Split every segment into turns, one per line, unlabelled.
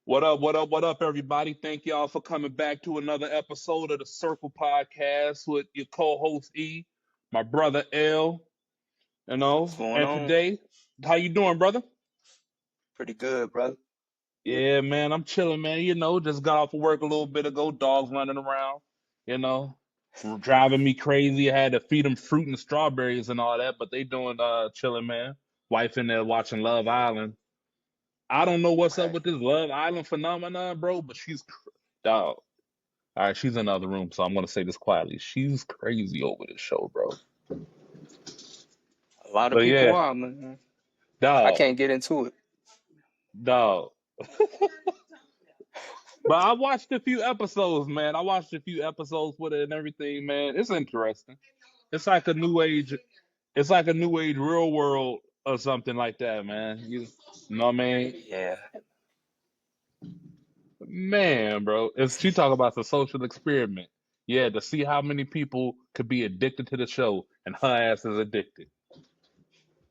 What up, what up, what up, everybody? Thank y'all for coming back to another episode of the Circle Podcast with your co-host E, my brother L,
What's going
and
on?
today, how you doing, brother?
Pretty good, brother.
Yeah, man, I'm chilling, man. Just got off of work a little bit ago, dogs running around, you know, driving me crazy. I had to feed them fruit and strawberries and all that, but they doing chilling, man. Wife in there watching Love Island. I don't know what's up
Okay.
with this Love Island phenomenon, bro, but dog. All right, she's in the other room, so I'm gonna say this quietly. She's crazy over this show, bro.
A lot of
But
people
yeah,
are, man. I
dog,
can't get into it.
dog. But I watched a few episodes, man. I watched a few episodes with it and everything, man. It's interesting. It's like a new age. It's like a new age real world or something like that, man. You know what I mean?
Yeah.
Man, bro. She talk about the social experiment. Yeah, to see how many people could be addicted to the show, and her ass is addicted.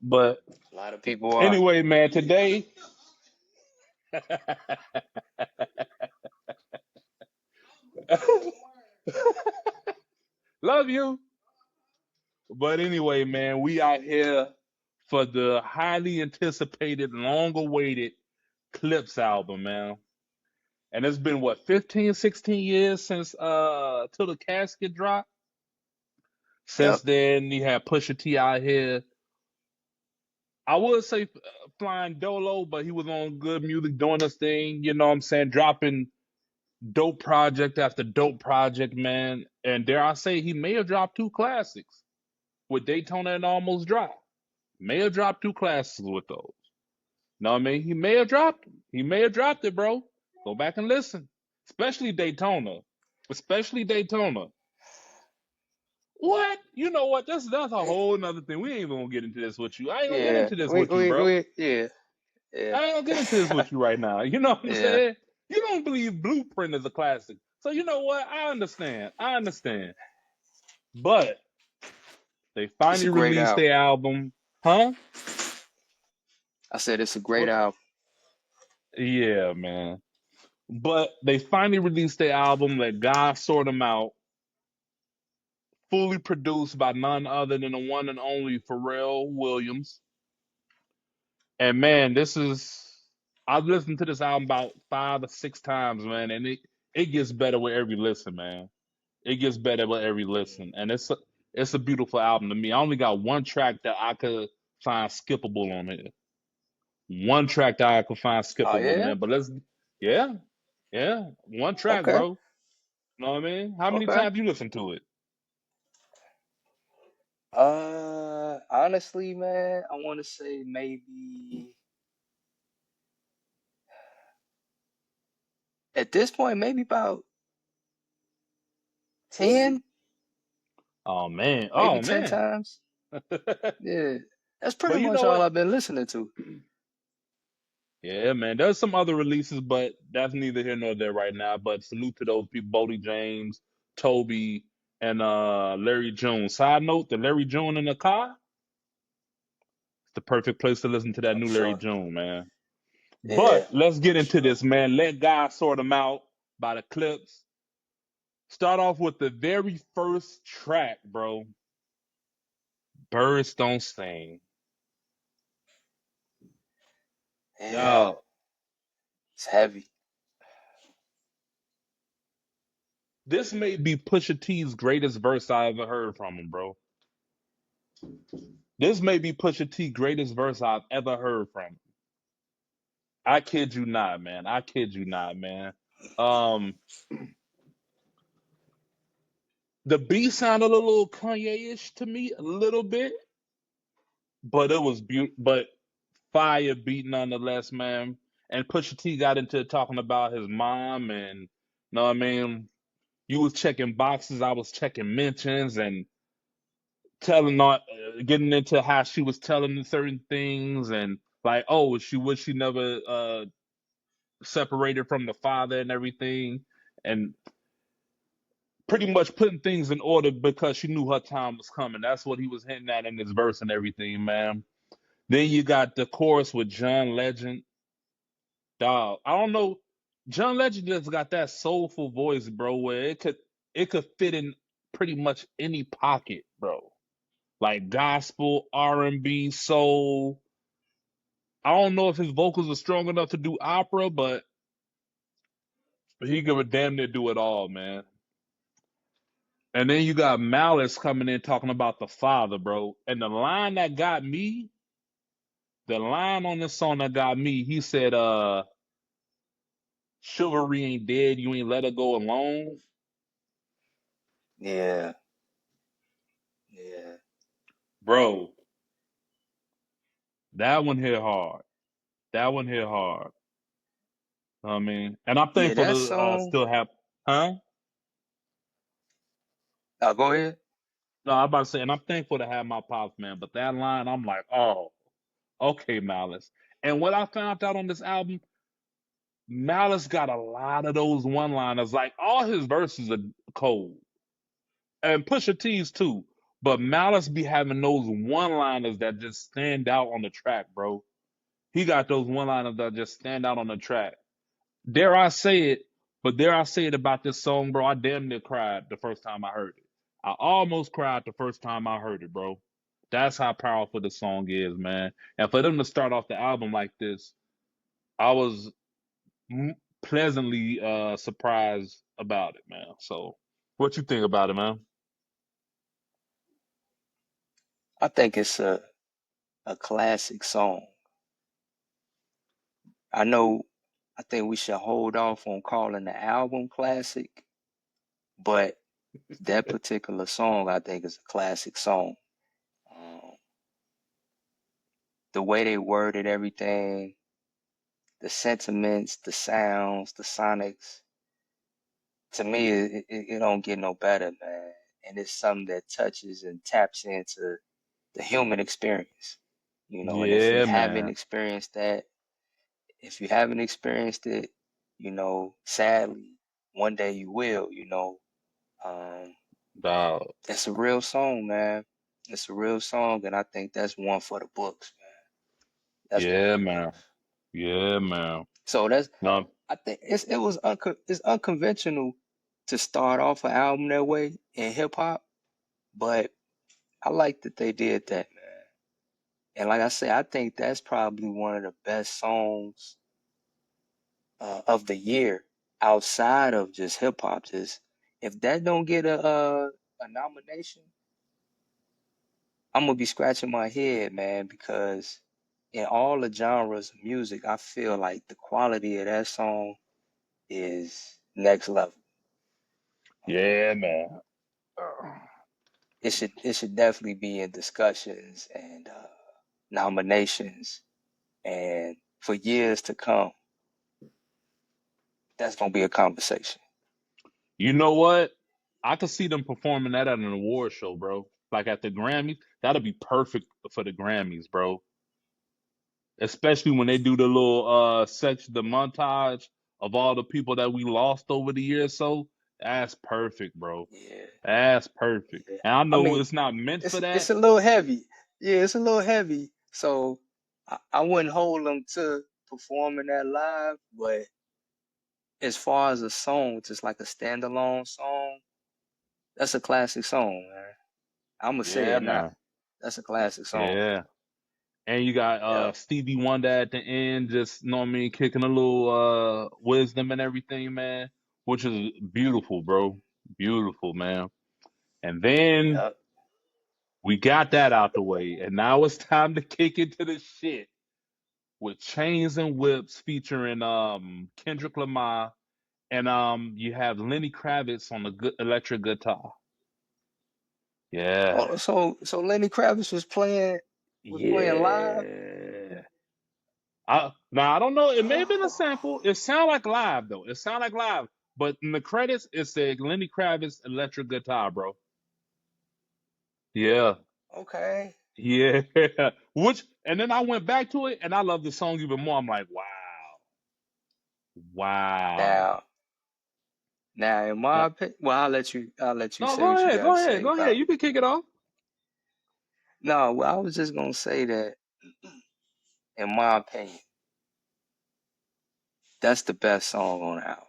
But
A lot of people are.
anyway, man, today love you. But anyway, man, we out here for the highly anticipated, long-awaited Clips album, man. And it's been what, 15, 16 years since Till the Casket dropped. Since
Yep.
then, you had Pusha T out here. I would say flying dolo, but he was on good music doing his thing, you know what I'm saying? Dropping dope project after dope project, man. And dare I say, he may have dropped two classics with Daytona and Almost Dry. May have dropped two classics with those. Know what I mean? He may have dropped them. He may have dropped it, bro. Go back and listen. Especially Daytona. Especially Daytona. What? You know what? That's a whole nother thing. We ain't even gonna get into this with you. I ain't gonna get
Yeah.
into this
We,
with you,
we,
bro.
we, yeah. Yeah.
I ain't gonna get into this with you right now. You know what I'm
Yeah.
saying? You don't believe Blueprint is a classic. So you know what? I understand. I understand. But they
It's a
finally
great
released
album.
their album. Huh?
I said it's a great
What?
album.
Yeah, man. But they finally released their album, Let God Sort Them Out, fully produced by none other than the one and only Pharrell Williams. And man, I've listened to this album about 5 or 6 times, man, and it gets better with every listen, man. It gets better with every listen, and it's a beautiful album to me. I only got one track that I could find skippable on it. One track that I could find
Oh,
skippable,
yeah?
man. But yeah, yeah, one track,
Okay.
bro. Know what I mean? How many
Okay.
times you listen to it?
Honestly, man, I want to say maybe at this point, maybe about 10,
Oh man,
maybe
oh
10
man.
times. Yeah. That's pretty
But you
much
know
all
what?
I've been listening to.
Yeah, man. There's some other releases, but that's neither here nor there right now. But salute to those people, Bodie James, Toby, and Larry June. Side note, the Larry June in the car, it's the perfect place to listen to that
I'm
new Larry
sure.
June, man.
Yeah,
But let's get
for
into
sure.
this, man. Let God sort them out by the Clips. Start off with the very first track, bro. Birds Don't Sing.
Yeah,
Dog,
it's heavy.
this may be Pusha T's greatest verse I ever heard from him, bro. This may be Pusha T's greatest verse I've ever heard from him. I kid you not, man. I kid you not, man. Um, the beat sounded a little Kanye-ish to me, a little bit, but it was beautiful. But fire beat nonetheless, man. And Pusha T got into talking about his mom, and you know what I mean. You was checking boxes, I was checking mentions, and getting into how she was telling certain things, and like, oh, she wish she never separated from the father and everything, and pretty much putting things in order because she knew her time was coming. That's what he was hinting at in his verse and everything, man. Then you got the chorus with John Legend. Dog, I don't know. John Legend just got that soulful voice, bro, where it could fit in pretty much any pocket, bro. Like gospel, R&B, soul. I don't know if his vocals are strong enough to do opera, but he could damn near do it all, man. And then you got Malice coming in talking about the father, bro. And the line on this song that got me, he said, chivalry ain't dead, you ain't let her go alone.
Yeah, yeah,
Bro, that one hit hard. That one hit hard. I mean, and I'm
yeah.
thankful
That
to
song.
still have, huh?
Go ahead.
No, I'm about to say, and I'm thankful to have my pops, man. But that line, I'm like, oh, okay, Malice. And what I found out on this album, Malice got a lot of those one-liners. Like all his verses are cold, and Pusha T's too. But Malice be having those one-liners that just stand out on the track, bro. He got those one-liners that just stand out on the track. Dare I say it, but dare I say it about this song, bro? I damn near cried the first time I heard it. I almost cried the first time I heard it, bro. That's how powerful the song is, man. And for them to start off the album like this, I was pleasantly surprised about it, man. So, what you think about it, man?
I think it's a classic song. I know. I think we should hold off on calling the album classic, but that particular song, I think, is a classic song. Um, the way they worded everything, the sentiments, the sounds, the sonics, to me, it don't get no better, man. And it's something that touches and taps into the human experience, and if you
Yeah,
haven't
man.
experienced that, if you haven't experienced it, sadly, one day you will. Um,
Dog.
it's a real song, man. It's a real song, and I think that's one for the books, man. That's one
Yeah,
for the
man.
books.
Yeah, man.
So that's,
No,
I think it's unconventional to start off an album that way in hip hop, but I like that they did that, man. And like I said, I think that's probably one of the best songs of the year outside of just hip hop. Just if that don't get a nomination, I'm gonna be scratching my head, man, because in all the genres of music, I feel like the quality of that song is next level.
yeah, man. Uh,
It should definitely be in discussions and nominations, and for years to come, that's gonna be a conversation.
You know what? I could see them performing that at an award show, bro. Like at the Grammys. That'll be perfect for the Grammys, bro. Especially when they do the little section, the montage of all the people that we lost over the years. So that's perfect, bro.
Yeah,
That's perfect.
yeah.
And I
I
know
mean,
it's not meant for
it's
that.
a little heavy. Yeah, it's a little heavy. So I wouldn't hold them to performing that live, but as far as a song, just like a standalone song, that's a classic song, man. I'm gonna say
Yeah,
it now.
man.
That's a classic song.
Yeah. And you got
Yep.
Stevie Wonder at the end, just know what I mean, kicking a little wisdom and everything, man. Which is beautiful, bro. Beautiful, man. And then
Yep.
we got that out the way. And now it's time to kick into the shit with Chains and Whips featuring Kendrick Lamar and you have Lenny Kravitz on the good electric guitar. Yeah.
Oh, so Lenny Kravitz was playing live.
Yeah. Now I don't know. It may have been a
Oh,
sample. It sound like live though. It sound like live. But in the credits, it said Lenny Kravitz electric guitar, bro. Yeah.
okay.
Yeah. Which and then I went back to it and I love the song even more. I'm like, wow. Wow.
Now, now, in
Uh,
my opinion, well, I'll let you
no,
say
go
what you
ahead.
got
Go
to
ahead.
say
Go ahead.
about.
You can kick it off.
No, well, I was just gonna say that, in my opinion, That's the best song on the album.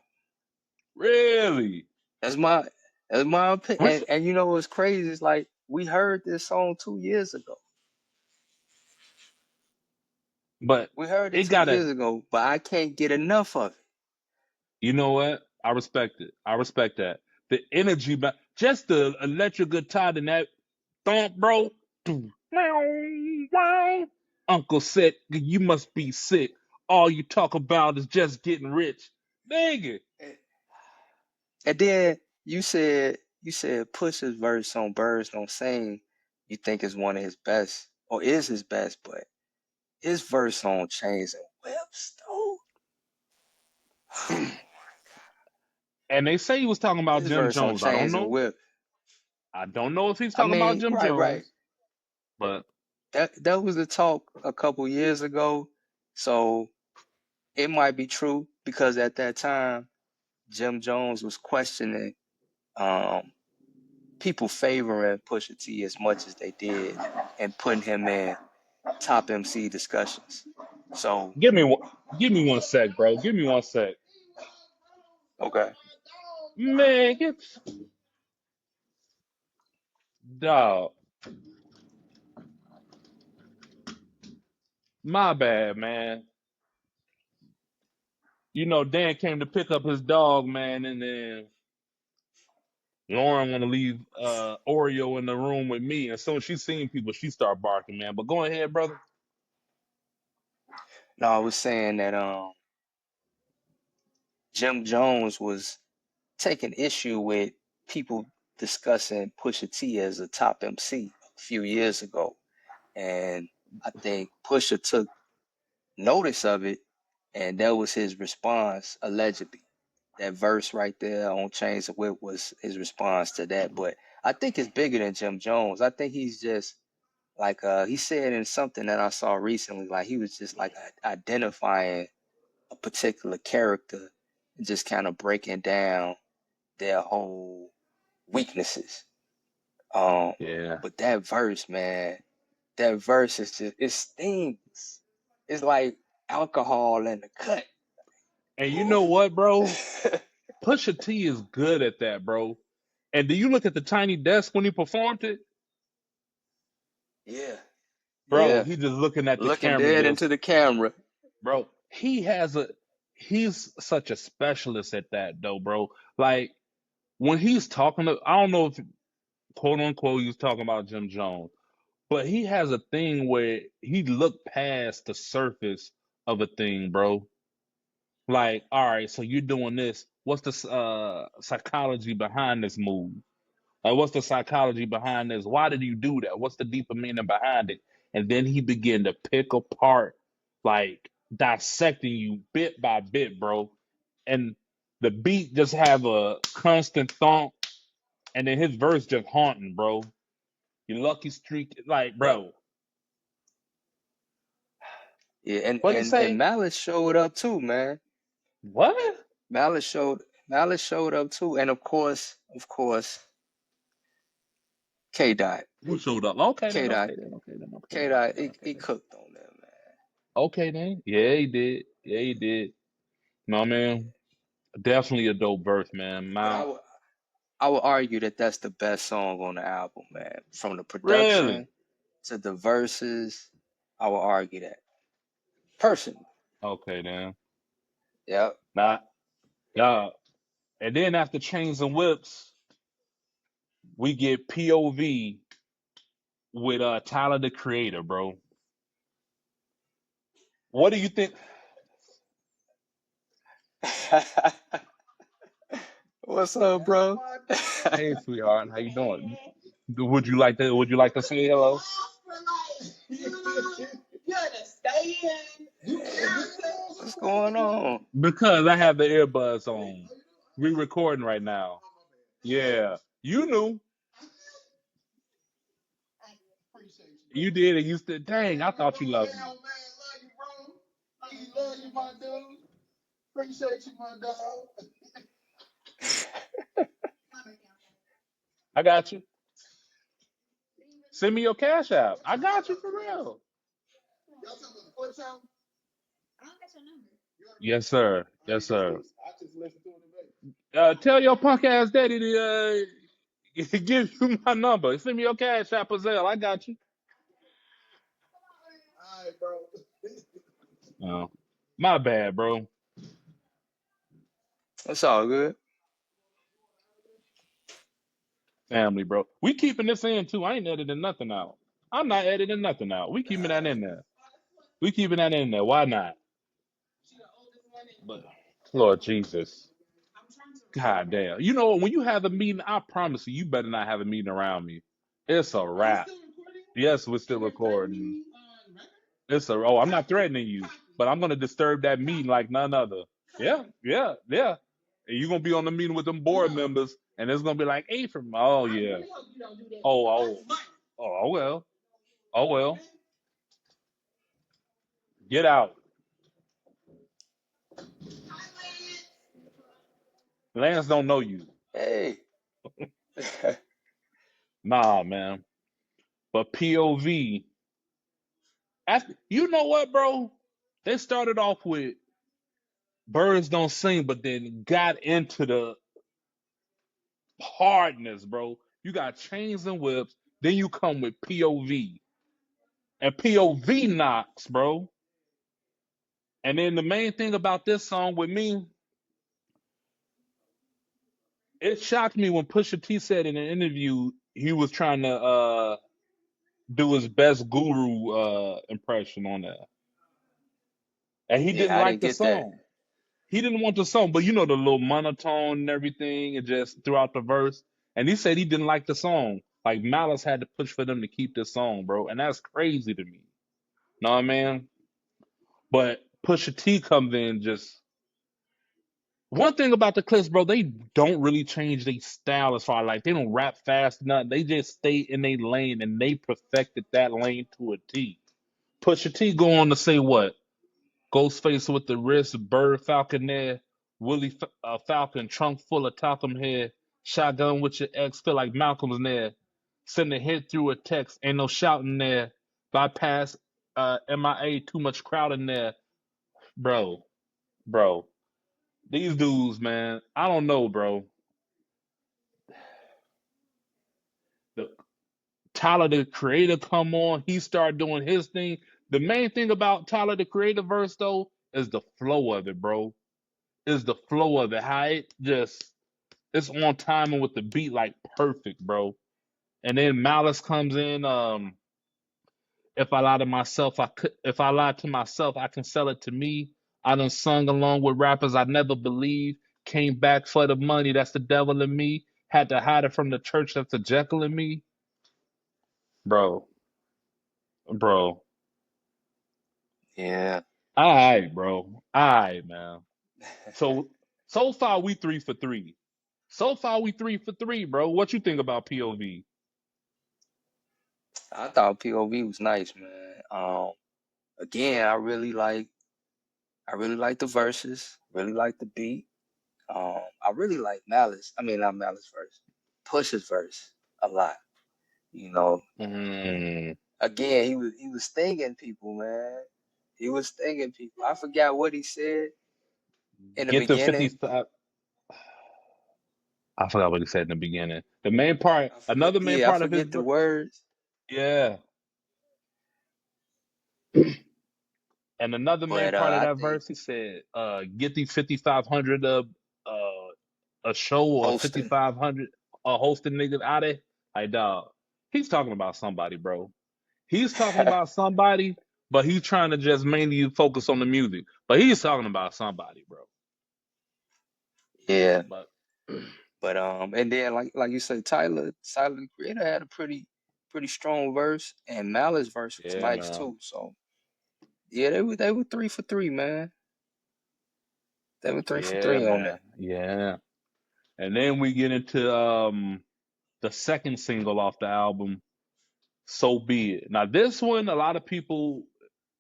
Really?
That's my that's my opinion.
What's,
And you know what's crazy? It's like we heard this song 2 years ago.
but
We heard it
it
two
gotta.
years ago, but I can't get enough of it.
You know what? I respect it. I respect that. The energy, but just the electric guitar and that thump, bro. Uncle said, "You must be sick. All you talk about is just getting rich." Dang it.
And then you said Push's verse on Birds Don't Sing, you think is one of his best, or is his best, but his verse on Chains and Whips, though.
And they say he was talking about
His
Jim
verse on
Jones. I don't
Chains and
know.
Whips.
I don't know if he's
I
talking about
mean,
Jim
right.
Jones, but
That was the talk a couple years ago. So it might be true because at that time Jim Jones was questioning um people favoring Pusha T as much as they did and putting him in top MC discussions. So
give me one. Give me 1 sec, bro. Give me 1 sec.
okay.
Man, get dog. My bad, man. You know, Dan came to pick up his dog, man, and then Lauren want to leave Oreo in the room with me. And soon as she seen people, she start barking, man. But go ahead, brother.
No, I was saying that Jim Jones was taking issue with people discussing Pusha T as a top MC a few years ago. And I think Pusha took notice of it, and that was his response, allegedly. That verse right there on Chains of Whip was his response to that. But I think it's bigger than Jim Jones. I think he's just like he said in something that I saw recently, like he was just like identifying a particular character and just kind of breaking down their whole weaknesses. Um,
Yeah.
but that verse, man, that verse is just it stings. It's like alcohol in the cut.
And you know what, bro? Pusha T is good at that, bro. And do you look at the tiny desk when he performed it?
Yeah,
Bro,
yeah.
he just looking at the
Looking
camera,
dead
just
into the camera.
bro. He's such a specialist at that though, bro. Like when he's talking to, I don't know if quote unquote he's talking about Jim Jones, but he has a thing where he looked past the surface of a thing, bro. Like, all right, so you're doing this. What's the psychology behind this move? Like, what's the psychology behind this? Why did you do that? What's the deeper meaning behind it? And then he began to pick apart, like dissecting you bit by bit, bro. And the beat just have a constant thump, and then his verse just haunting, bro. Your lucky streak, like,
But
bro.
yeah,
What he
and
say?
Malice showed up too, man.
What?
Malice showed up too, and of course, K Dot,
Who showed up? Okay then.
K Dot,
Okay then. Okay then. Okay
K
then. Okay
Dot,
then.
he
Okay then.
cooked on that, man.
Okay then. Yeah, he did. Yeah, he did. No man, definitely a dope verse, man.
But
My
I would argue that that's the best song on the album, man. From the
really.
production to the verses, I would argue that personally.
Okay then.
Yep.
Nah, yeah. And then after Chains and Whips, we get POV with Tyler the Creator, bro. What do you think?
What's up, bro?
Hey, sweetheart, how you doing? Would you like to say hello?
What's going on?
Because I have the earbuds on. We recording right now. Yeah. You knew. You did it. You said, dang, I thought you loved me. I got you. Send me your cash app. I got you for real. Yes, sir. Yes, sir. Tell your punk ass daddy to give you my number. Send me your cash app, Zelle. I got you. Oh, my bad, bro.
That's all good.
Family, bro. We keeping this in too. I ain't editing nothing out. I'm not editing nothing out. We keeping that in there. We keeping that in there. Why not? But Lord Jesus, God damn. You know what? When you have a meeting, I promise you, you better not have a meeting around me. It's a wrap. Yes, we're still recording. It's a. Oh, I'm not threatening you, but I'm gonna disturb that meeting like none other. Yeah, yeah, yeah. And you're gonna be on the meeting with them board members, and it's gonna be like, hey, from. Oh yeah. Oh, oh, oh well. Oh well. Get out. Lance don't know you.
Hey.
Nah, man. But POV. After, you know what, bro? They started off with birds don't sing, but then got into the hardness, bro. You got chains and whips. Then you come with POV. And POV knocks, bro. And then the main thing about this song with me, it shocked me when Pusha T said in an interview he was trying to do his best guru impression on that. And he didn't
Yeah, I
like
didn't
the
get that.
song. He didn't want the song, but you know the little monotone and everything, and just throughout the verse. And he said he didn't like the song. Like Malice had to push for them to keep this song, bro. And that's crazy to me. Know what I mean? But Pusha T comes in just one thing about the Clips, bro, they don't really change their style as far like they don't rap fast, nothing. They just stay in their lane and they perfected that lane to a T. Pusha T go on to say what? Ghostface with the wrist, Bird Falcon there, Willie Falcon, trunk full of talcum hair, shotgun with your ex, feel like Malcolm's there. Send a hit through a text, ain't no shouting there. Bypass MIA, too much crowd in there. Bro, bro. These dudes, man, I don't know, bro. The Tyler the Creator come on, he started doing his thing. The main thing about Tyler the Creator verse though is the flow of it, bro. Is the flow of it. How it just it's on time and with the beat like perfect, bro. And then Malice comes in. If I lie to myself, I could. If I lie to myself, I can sell it to me. I done sung along with rappers I never believed. Came back for the money. That's the devil in me. Had to hide it from the church. That's the Jekyll in me, bro. Bro.
Yeah.
All right, bro. All right, man. So so far we 3 for 3. So far we 3 for 3, bro. What you think about POV?
I thought POV was nice, man. Again, I really like the verses, really like the beat. I really like Malice. I mean, not Malice verse, Push's verse a lot. You know,
Mm,
again, he was stinging people, man. He was stinging people. I forgot what he said in the
get the
beginning.
55. I forgot what he said in the beginning. The main part,
I forget.
another main
Yeah, I
part of his,
forget the words.
yeah, and another main
But
part of
I
that
think
verse, he said, "Get the 5,500 a show or
hosting.
5,500 hosting niggas out of." Like, dog, he's talking about somebody, bro. He's talking about somebody, but he's trying to just mainly focus on the music. But he's talking about somebody, bro.
Yeah,
But
but and then like you say, Tyler the Creator had a pretty strong verse, and Malice verse was
yeah,
nice
man,
too. So yeah, they were 3 for 3, man. They were three for
yeah,
three on
man,
that.
yeah. And then we get into the second single off the album, So Be It. Now, this one, a lot of people,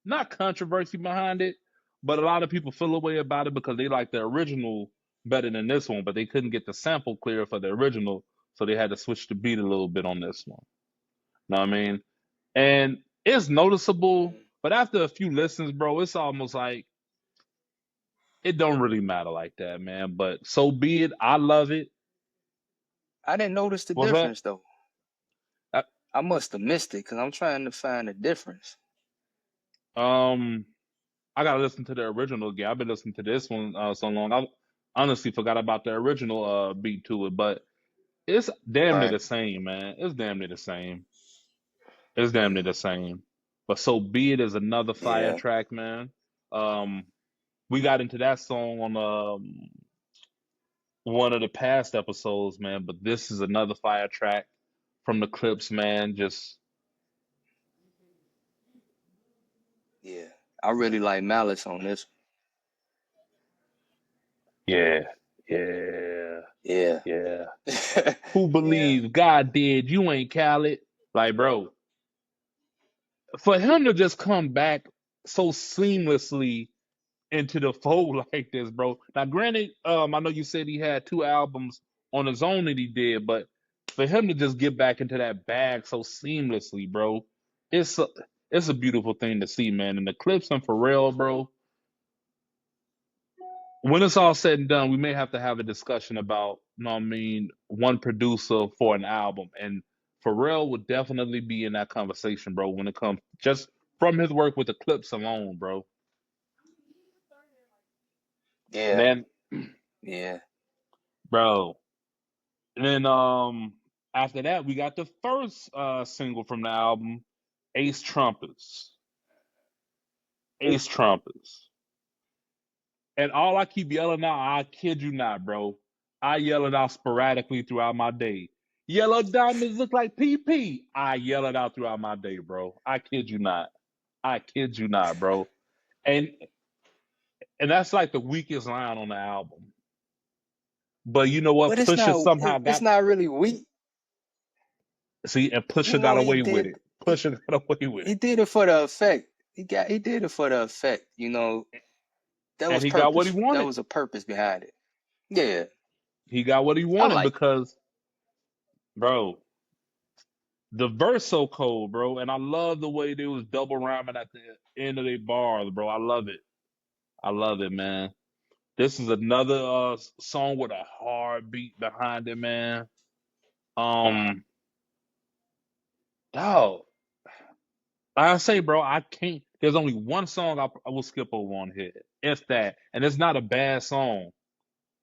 not controversy behind it, but a lot of people feel a way about it because they like the original better than this one, but they couldn't get the sample clear for the original, so they had to switch the beat a little bit on this one. Know what I mean? And it's noticeable,
Mhm.
but after a few listens, bro, it's almost like it don't really matter like that, man. But so be it. I love it.
I didn't notice the
What's that?
difference though.
Uh,
I must have missed it because I'm trying to find the difference.
Um, I gotta listen to the original again. I've been listening to this one so long. I honestly forgot about the original beat to it, but it's damn near
Right.
the same, man. It's damn near the same. It's damn near
Mm,
the same. But so be it is another fire
yeah.
track, man. Um, we got into that song on one of the past episodes, man. But this is another fire track from the clips, man. Just
Yeah. I really like Malice on this.
yeah, yeah,
Yeah.
yeah. Who
Yeah.
believes God did? You ain't Khaled. Like, bro, for him to just come back so seamlessly into the fold like this, bro. Now, granted, I know you said he had two albums on his own that he did, but for him to just get back into that bag so seamlessly, bro, it's a, it's a beautiful thing to see, man. And the clips and Pharrell, bro. When it's all said and done, we may have to have a discussion about, you know what I mean, one producer for an album. And Pharrell would definitely be in that conversation, bro, when it comes just from his work with the clips alone, bro. And
Yeah.
then,
Yeah.
bro, and then after that, we got the first single from the album, Ace Trumpets. Ace Trumpets. And all I keep yelling out, I kid you not, bro. I yell it out sporadically throughout my day. Yellow diamonds look like PP. I yell it out throughout my day, bro. I kid you not. I kid you not, bro. And and that's like the weakest line on the album. But you know what?
But it's
Pusha
not
somehow
it's
got
not really weak.
see, and
You
Pusha got
know,
away with it. Pusha got away with
he
it.
did it for the effect. He did it for the effect, you know. That
And
was
he got what he
purpose. That
wanted.
was a purpose behind it. Yeah.
He got what he
I
wanted
like it.
because, bro, the verse so cold, bro, and I love the way they was double rhyming at the end of their bars, bro. I love it. I love it, man. This is another song with a hard beat behind it, man. Um, dog, like I say, bro, I can't. There's only one song I will skip over on here, if that, and it's not a bad song.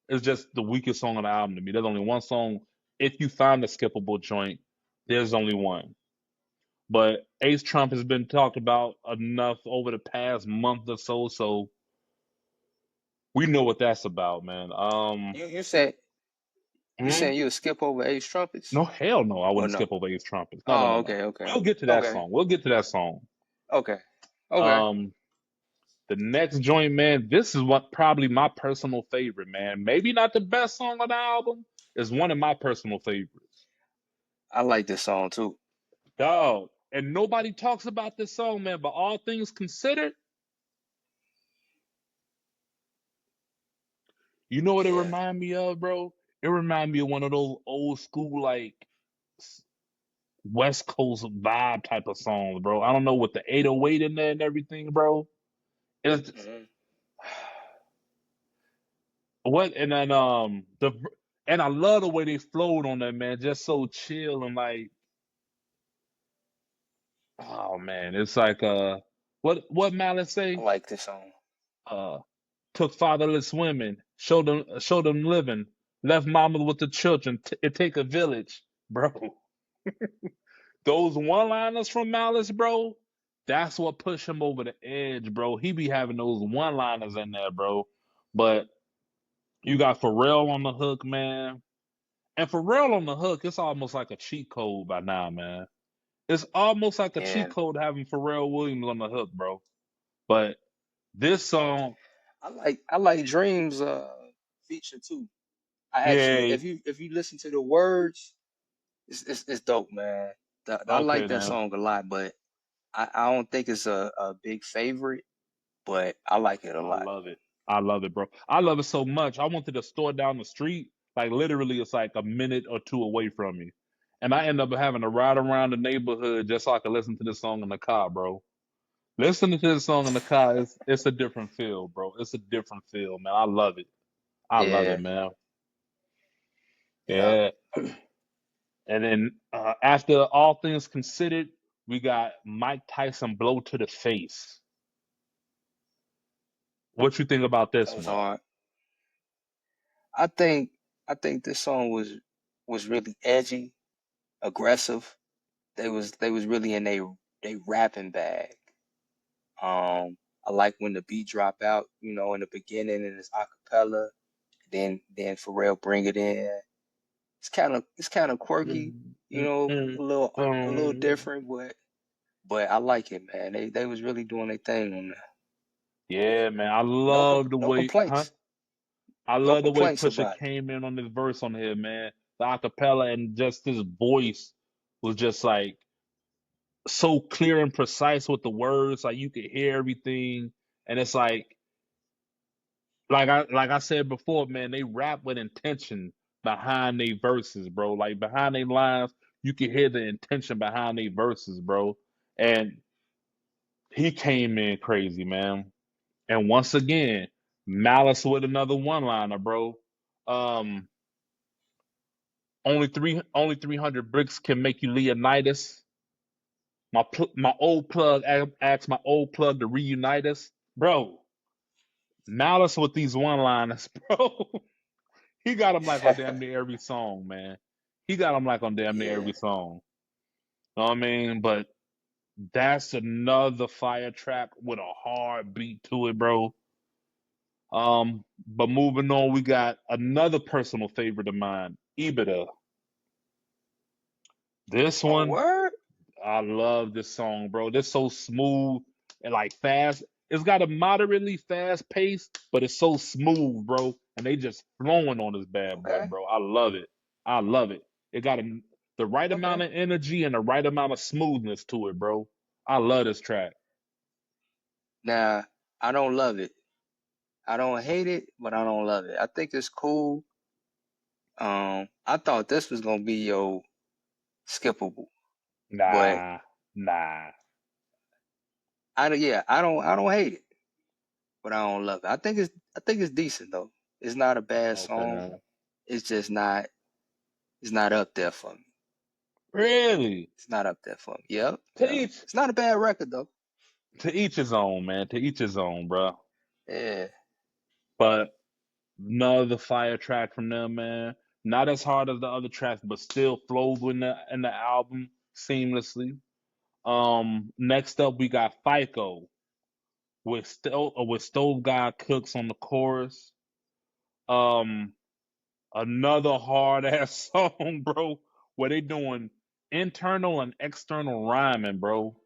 It's just the weakest song on the album to me. There's only one song. If you find a skippable joint, there's only one. But Ace Trump has been talked about enough over the past month or so, so we know what that's about, man.
You said you
Hmm?
saying you'll skip over Ace Trumpets
No, hell no, I
or
wouldn't
no?
skip over Ace Trumpets. No, no,
Oh,
no, no.
okay, okay,
We'll get to that
okay,
song. We'll get to that song.
okay, okay.
Um, the next joint, man, this is what probably my personal favorite, man. Maybe not the best song on the album. It's one of my personal favorites.
I like this song too.
Dog. And nobody talks about this song, man, but all things considered, you know what it
Yeah.
remind me of, bro? It remind me of one of those old school like West Coast vibe type of songs, bro. I don't know with the 808 in there and everything, bro. It's just,
Hmm.
what and then the and I love the way they flowed on that, man. Just so chill and like, oh man, it's like what Malice
I
say?
like this song.
Uh, took fatherless women, showed them living, left mamas with the children. It take a village, bro. Those one-liners from Malice, bro, that's what push him over the edge, bro. He be having those one-liners in there, bro. But you got Pharrell on the hook, man. And Pharrell on the hook, it's almost like a cheat code by now, man. It's almost like a cheat
Yeah.
code having Pharrell Williams on the hook, bro. But this song,
I like Dreams feature too. I actually
yeah,
if you listen to the words, it's dope, man. I like
okay
that
then.
song a lot, but I don't think it's a big favorite, but I like it a
I
lot.
love it. I love it, bro. I love it so much. I went to the store down the street, like literally, it's like a minute or two away from me, and I end up having to ride around the neighborhood just so I could listen to this song in the car, bro. Listening to this song in the car, it's a different feel, bro. It's a different feel, man. I love it. I love it,
Yeah,
man.
yeah.
Yeah. And then after all things considered, we got Mike Tyson blow to the face. What you think about this
That was
one?
hard. I think I think this song was really edgy, aggressive. They was really in they rapping bag. I like when the beat drop out, in the beginning and it's acapella. Then Pharrell bring it in. It's kind of quirky,
Mm,
you
mm,
know,
mm,
a little
um,
different, but I like it, man. They was really doing their thing on that.
yeah, man. I
No
love the
no
way, huh?
complaints.
I
No
love the way
complaints
Pusha
about it.
came in on this verse on here, man. The acapella and just his voice was just like so clear and precise with the words, like you could hear everything. And it's like I said before, man, they rap with intention behind their verses, bro. Like behind their lines, you can hear the intention behind their verses, bro. And he came in crazy, man. And once again, Malice with another one liner, bro. Um, only 300 bricks can make you Leonidas. My old plug asked my old plug to reunite us, bro. Malice with these one liners, bro. He got him like on damn near every song, man. He got him like on damn near
Yeah.
every song. Know what I mean? But that's another fire track with a hard beat to it, bro. But moving on, we got another personal favorite of mine, Ibida. This
Oh,
one,
word?
I love this song, bro. This so smooth and like fast. It's got a moderately fast pace, but it's so smooth, bro. And they just flowing on this bad boy,
Okay.
bro. I love it. I love it. It got the right amount
Okay.
of energy and the right amount of smoothness to it, bro. I love this track.
Now, I don't love it. I don't hate it, but I don't love it. I think it's cool. I thought this was gonna be your skippable, but
Nah, nah.
I don't hate it, but I don't love it. I think it's decent though. It's not a bad song.
Okay.
It's just not it's not up there for me.
Really?
It's not up there for me. Yep,
To
yep.
each
It's not a bad record though.
to each his own, man. To each his own, bro.
Yeah.
But another fire track from them, man. Not as hard as the other tracks, but still flows in the album seamlessly. Next up we got FICO with Stove God Cooks on the chorus. Um, another hard ass song, bro, where they doing internal and external rhyming, bro.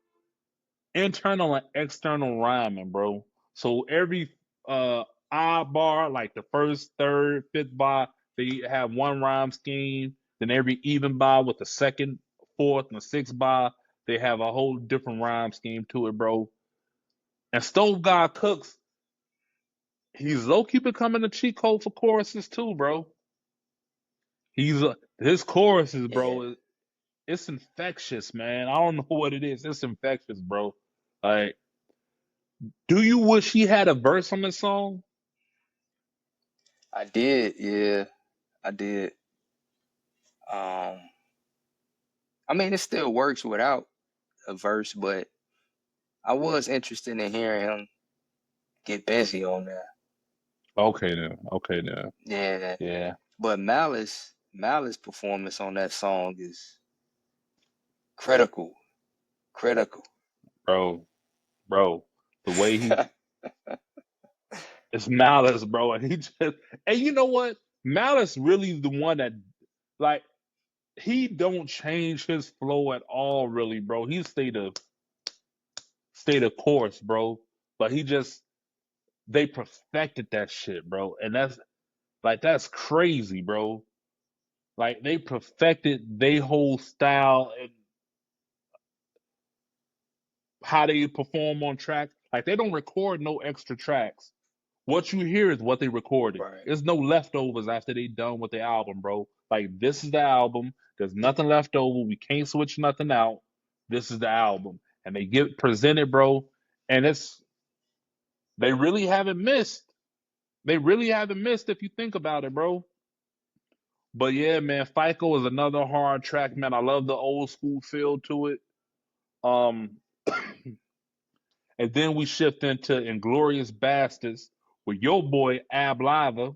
Internal and external rhyming, bro. So every uh odd bar, like the first, third, fifth bar, they have one rhyme scheme. Then every even bar with the second, fourth, and the sixth bar, they have a whole different rhyme scheme to it, bro. And Stove God Cooks, he's low key becoming a cheat code for choruses too, bro. His choruses,
Yeah.
bro. It's infectious, man. I don't know what it is. It's infectious, bro. Like, do you wish he had a verse on this song?
I did. Yeah, I did. Um, I mean, it still works without a verse, but I was interested in hearing him get busy on that.
Okay then. Okay then.
Yeah,
Yeah,
but Malice performance on that song is critical, critical.
bro, bro. The way he it's Malice, bro, and he just and you know what? Malice really the one that like he don't change his flow at all, really, bro. He stay the course, bro. But he just they perfected that shit, bro, and that's crazy, bro. Like they perfected they whole style and how they perform on track. Like they don't record no extra tracks. What you hear is what they recorded.
Right.
There's no leftovers after they done with the album, bro. Like this is the album. There's nothing left over. We can't switch nothing out. This is the album, and they get presented, bro. and they really haven't missed. They really haven't missed if you think about it, bro. But yeah, man, FICO is another hard track, man. I love the old school feel to it. Um, and then we shift into Inglorious Bastards with your boy Ab Lava.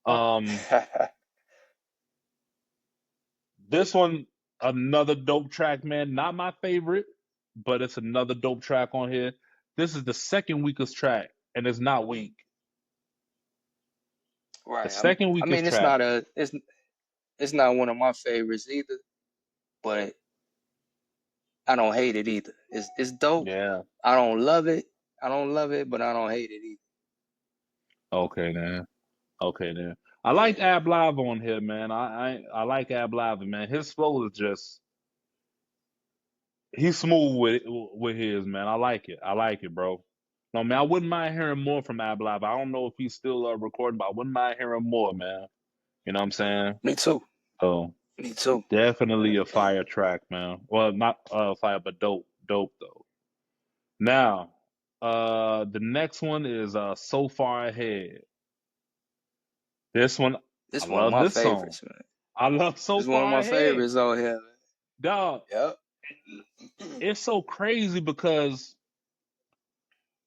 Um, this one, another dope track, man. Not my favorite, but it's another dope track on here. This is the second weakest track, and it's not weak. The
Right.
second
I
weakest
mean,
track.
it's not one of my favorites either, but I don't hate it either. It's dope.
Yeah.
I don't love it. I don't love it, but I don't hate it either.
Okay, man. Okay, then. I like
Yeah.
Ab Live on here, man. I like Ab Live, man. His flow is just he's smooth with his, man. I like it. I like it, bro. No, man, I wouldn't mind hearing more from Ab Live. I don't know if he's still recording, but I wouldn't mind hearing more, man. You know what I'm saying?
Me too.
So
Me too.
definitely a fire track, man. Well, not fire, but dope, dope though. Now, the next one is So Far Ahead. This one, I
This one of
love
my
this song.
favorites, man.
I love So
This one of
Far
my
Ahead.
favorites on here, man.
Dog,
Yep.
it's so crazy because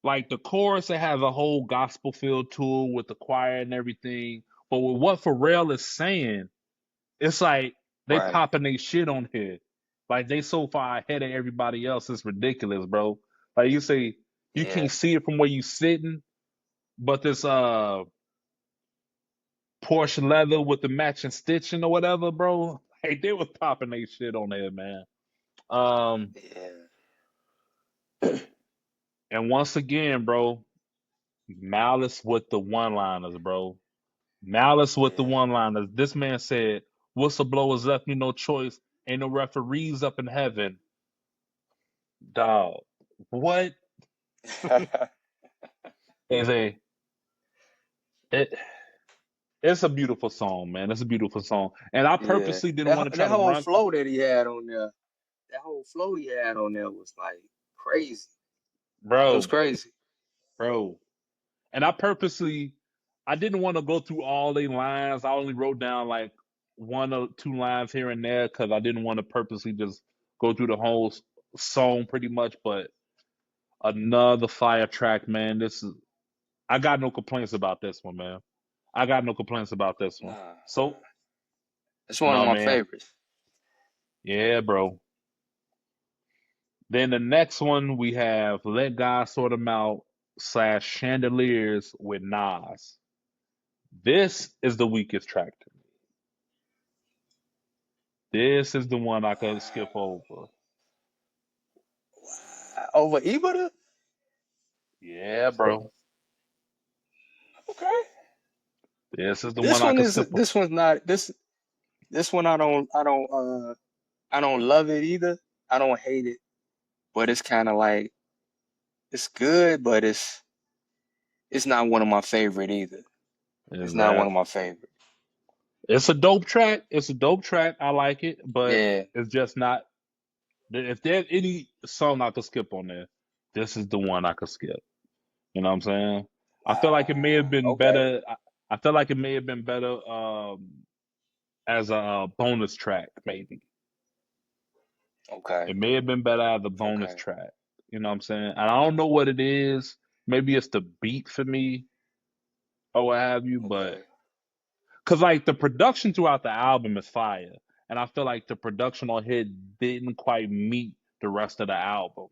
like the chorus, it has a whole gospel feel to it with the choir and everything. But with what Pharrell is saying, it's like they
Right.
popping their shit on here. Like they so far ahead of everybody else, it's ridiculous, bro. Like you say, you
Yeah.
can't see it from where you sitting, but this Porsche leather with the matching stitching or whatever, bro. Hey, they was popping their shit on there, man. Um,
Yeah.
and once again, bro, Malice with the one-liners, bro. Malice with the
Yeah.
one-liners. This man said, "Whistleblowers left me no choice. Ain't no referees up in heaven." Dog, what is a it? It's a beautiful song, man. It's a beautiful song, and I
Yeah.
purposely didn't want
That
to try
that
to
whole
run,
flow that he had on there, that whole flow he had on there was like crazy. It was
bro,
crazy.
bro. And I didn't want to go through all the lines. I only wrote down like one or two lines here and there because I didn't want to purposely just go through the whole song pretty much. But another fire track, man. I got no complaints about this one, man. I got no complaints about this one.
Nah.
So,
It's one of
no,
my
man.
favorites.
Yeah, bro. Then the next one we have Let God Sort 'Em Out / Chandeliers with Nas. This is the weakest track to me. This is the one I could skip over.
Over Ibra?
Yeah, bro.
Okay.
This is the one
This
I
one
could
is
skip over.
this one's not this one I don't love it either. I don't hate it, but it's kind of like it's good, but it's not one of my favorite either. It's not one of
Exactly.
my favorite.
It's a dope track. It's a dope track. I like it, but
Yeah.
it's just not. If there's any song I could skip on there, this is the one I could skip. You know what I'm saying? I feel like it may have been
Okay.
better. I feel like it may have been better as a bonus track, maybe.
Okay.
It may have been better as a bonus
Okay.
track. You know what I'm saying? And I don't know what it is. Maybe it's the beat for me or what have you, but
Okay.
because like the production throughout the album is fire, and I feel like the production on here didn't quite meet the rest of the album.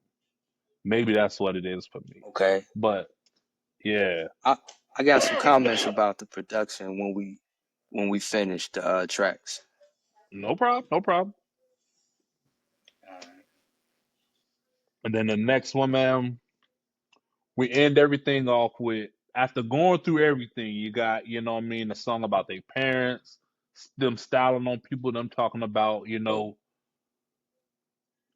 Maybe that's what it is for me.
Okay.
But yeah,
I I got some comments about the production when we finish the tracks.
no problem, no problem. And then the next one, man, we end everything off with after going through everything. You got, you know what I mean, a song about their parents, them styling on people, them talking about,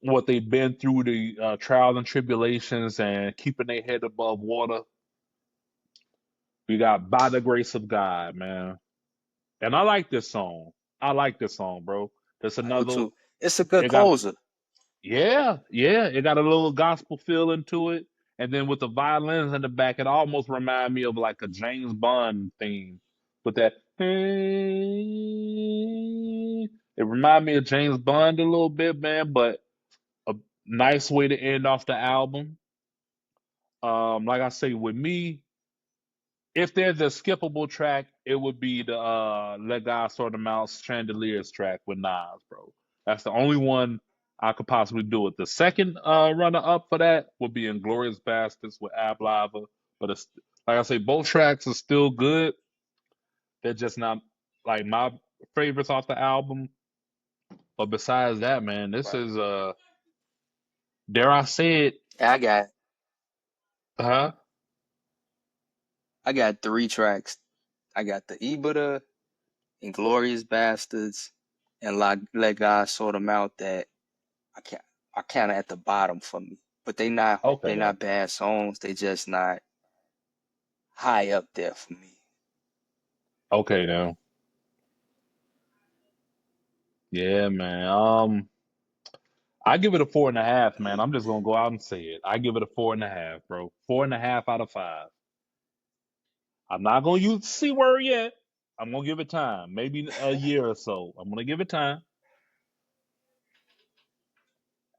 what they've been through, the trials and tribulations, and keeping their head above water. We got By the Grace of God, man. And I like this song. I like this song, bro. That's
I do
another
too. It's a good
it got
closer.
Yeah, it got a little gospel feel into it, and then with the violins in the back, it almost remind me of like a James Bond theme with that. It remind me of James Bond a little bit, man, but a nice way to end off the album. Like I say, with me, if there's a skippable track, it would be the Let God Sort Them Out Chandeliers track with Nas, bro. That's the only one I could possibly do it. The second runner up for that would be Inglorious Bastards with Ab Lava. But it's like I say, both tracks are still good. They're just not like my favorites off the album. But besides that, man, this
Right.
is dare I say it,
And
huh?
I got three tracks. I got the Ibada, Inglorious Bastards, and Let God Sort Them Out that I can't I kinda at the bottom for me. But
Okay
they
though.
not bad songs. They just not high up there for me.
Okay now. Yeah, man. I give it a 4.5, man. I'm just gonna go out and say it. I give it a 4.5, bro. 4.5 out of 5. I'm not gonna use the C word yet. I'm gonna give it time, maybe a year or so. I'm gonna give it time.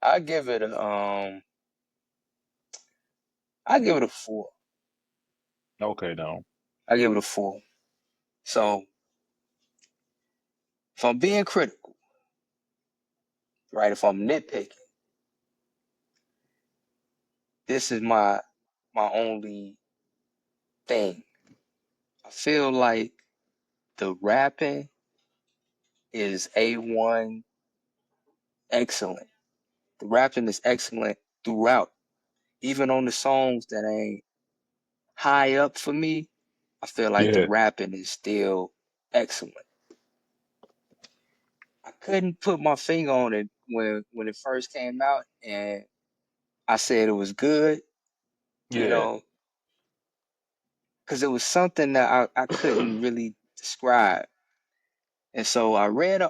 I give it a I give it a four.
Okay, no.
I give it a four. So if I'm being critical, right? If I'm nitpicking, this is my only thing. I feel like the rapping is A1 excellent. The rapping is excellent throughout. Even on the songs that ain't high up for me, I feel like the
Yeah,
rapping is still excellent. I couldn't put my finger on it when it first came out, and I said it was good, you
yeah.
know, because it was something that I couldn't really describe. And so I read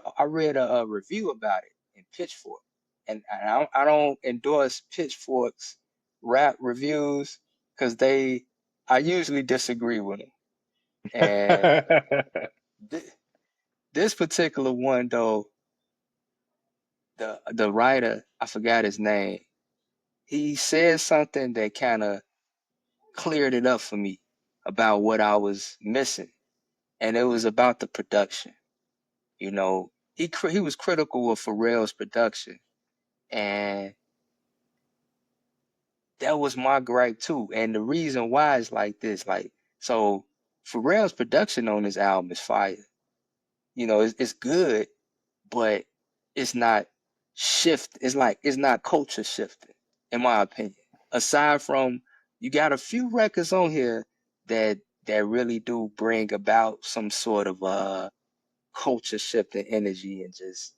a review about it in Pitchfork, and I don't endorse Pitchfork's rap reviews because they I usually disagree with them. And th- this particular one though, the writer, I forgot his name. He said something that kind of cleared it up for me about what I was missing, and it was about the production. You know, he was critical of Pharrell's production, and that was my gripe too. And the reason why is like this, like so Pharrell's production on this album is fire. You know, it's good, but it's not it's like it's not culture shifting, in my opinion. Aside from you got a few records on here that really do bring about some sort of culture shifting energy, and just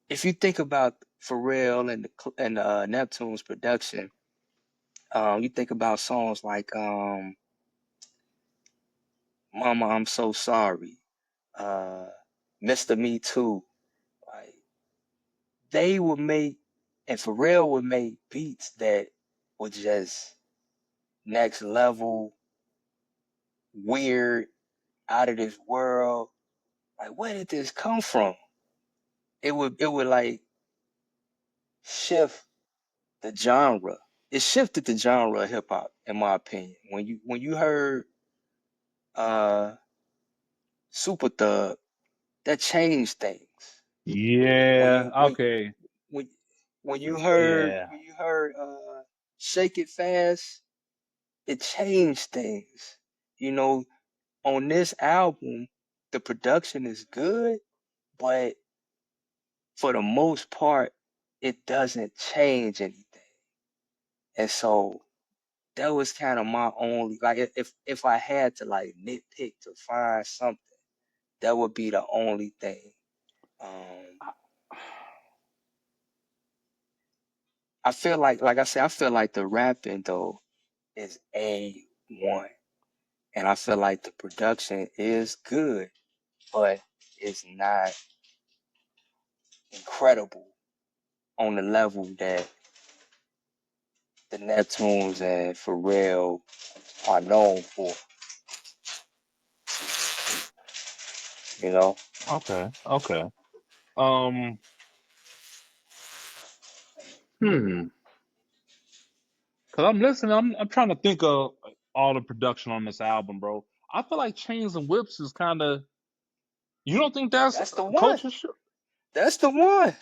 if you think about Pharrell and Neptune's production, you think about songs like Mama I'm So Sorry, uh Mr. Me Too. Like they would make and Pharrell would make beats that were just next level, weird, out of this world. Like where did this come from? It would like shift the genre. It shifted the genre of hip hop, in my opinion. When you heard uh Super Thug, that changed things. When
yeah.
you when
Okay.
when
Yeah.
when you heard Shake It Fast, it changed things. You know, on this album, the production is good, but for the most part, it doesn't change anything. And so that was kind of my only like if I had to like nitpick to find something, that would be the only thing. Um, I feel like I said, I feel like the rapping though is A1. And I feel like the production is good, but it's not incredible on the level that the Neptunes and Pharrell are known for, you know?
Okay. Okay. Um. Hmm. Cause I'm listening. I'm trying to think of all the production on this album, bro. I feel like Chains and Whips is kind of. You don't think that's
That's the one.
culture shit?
That's the one.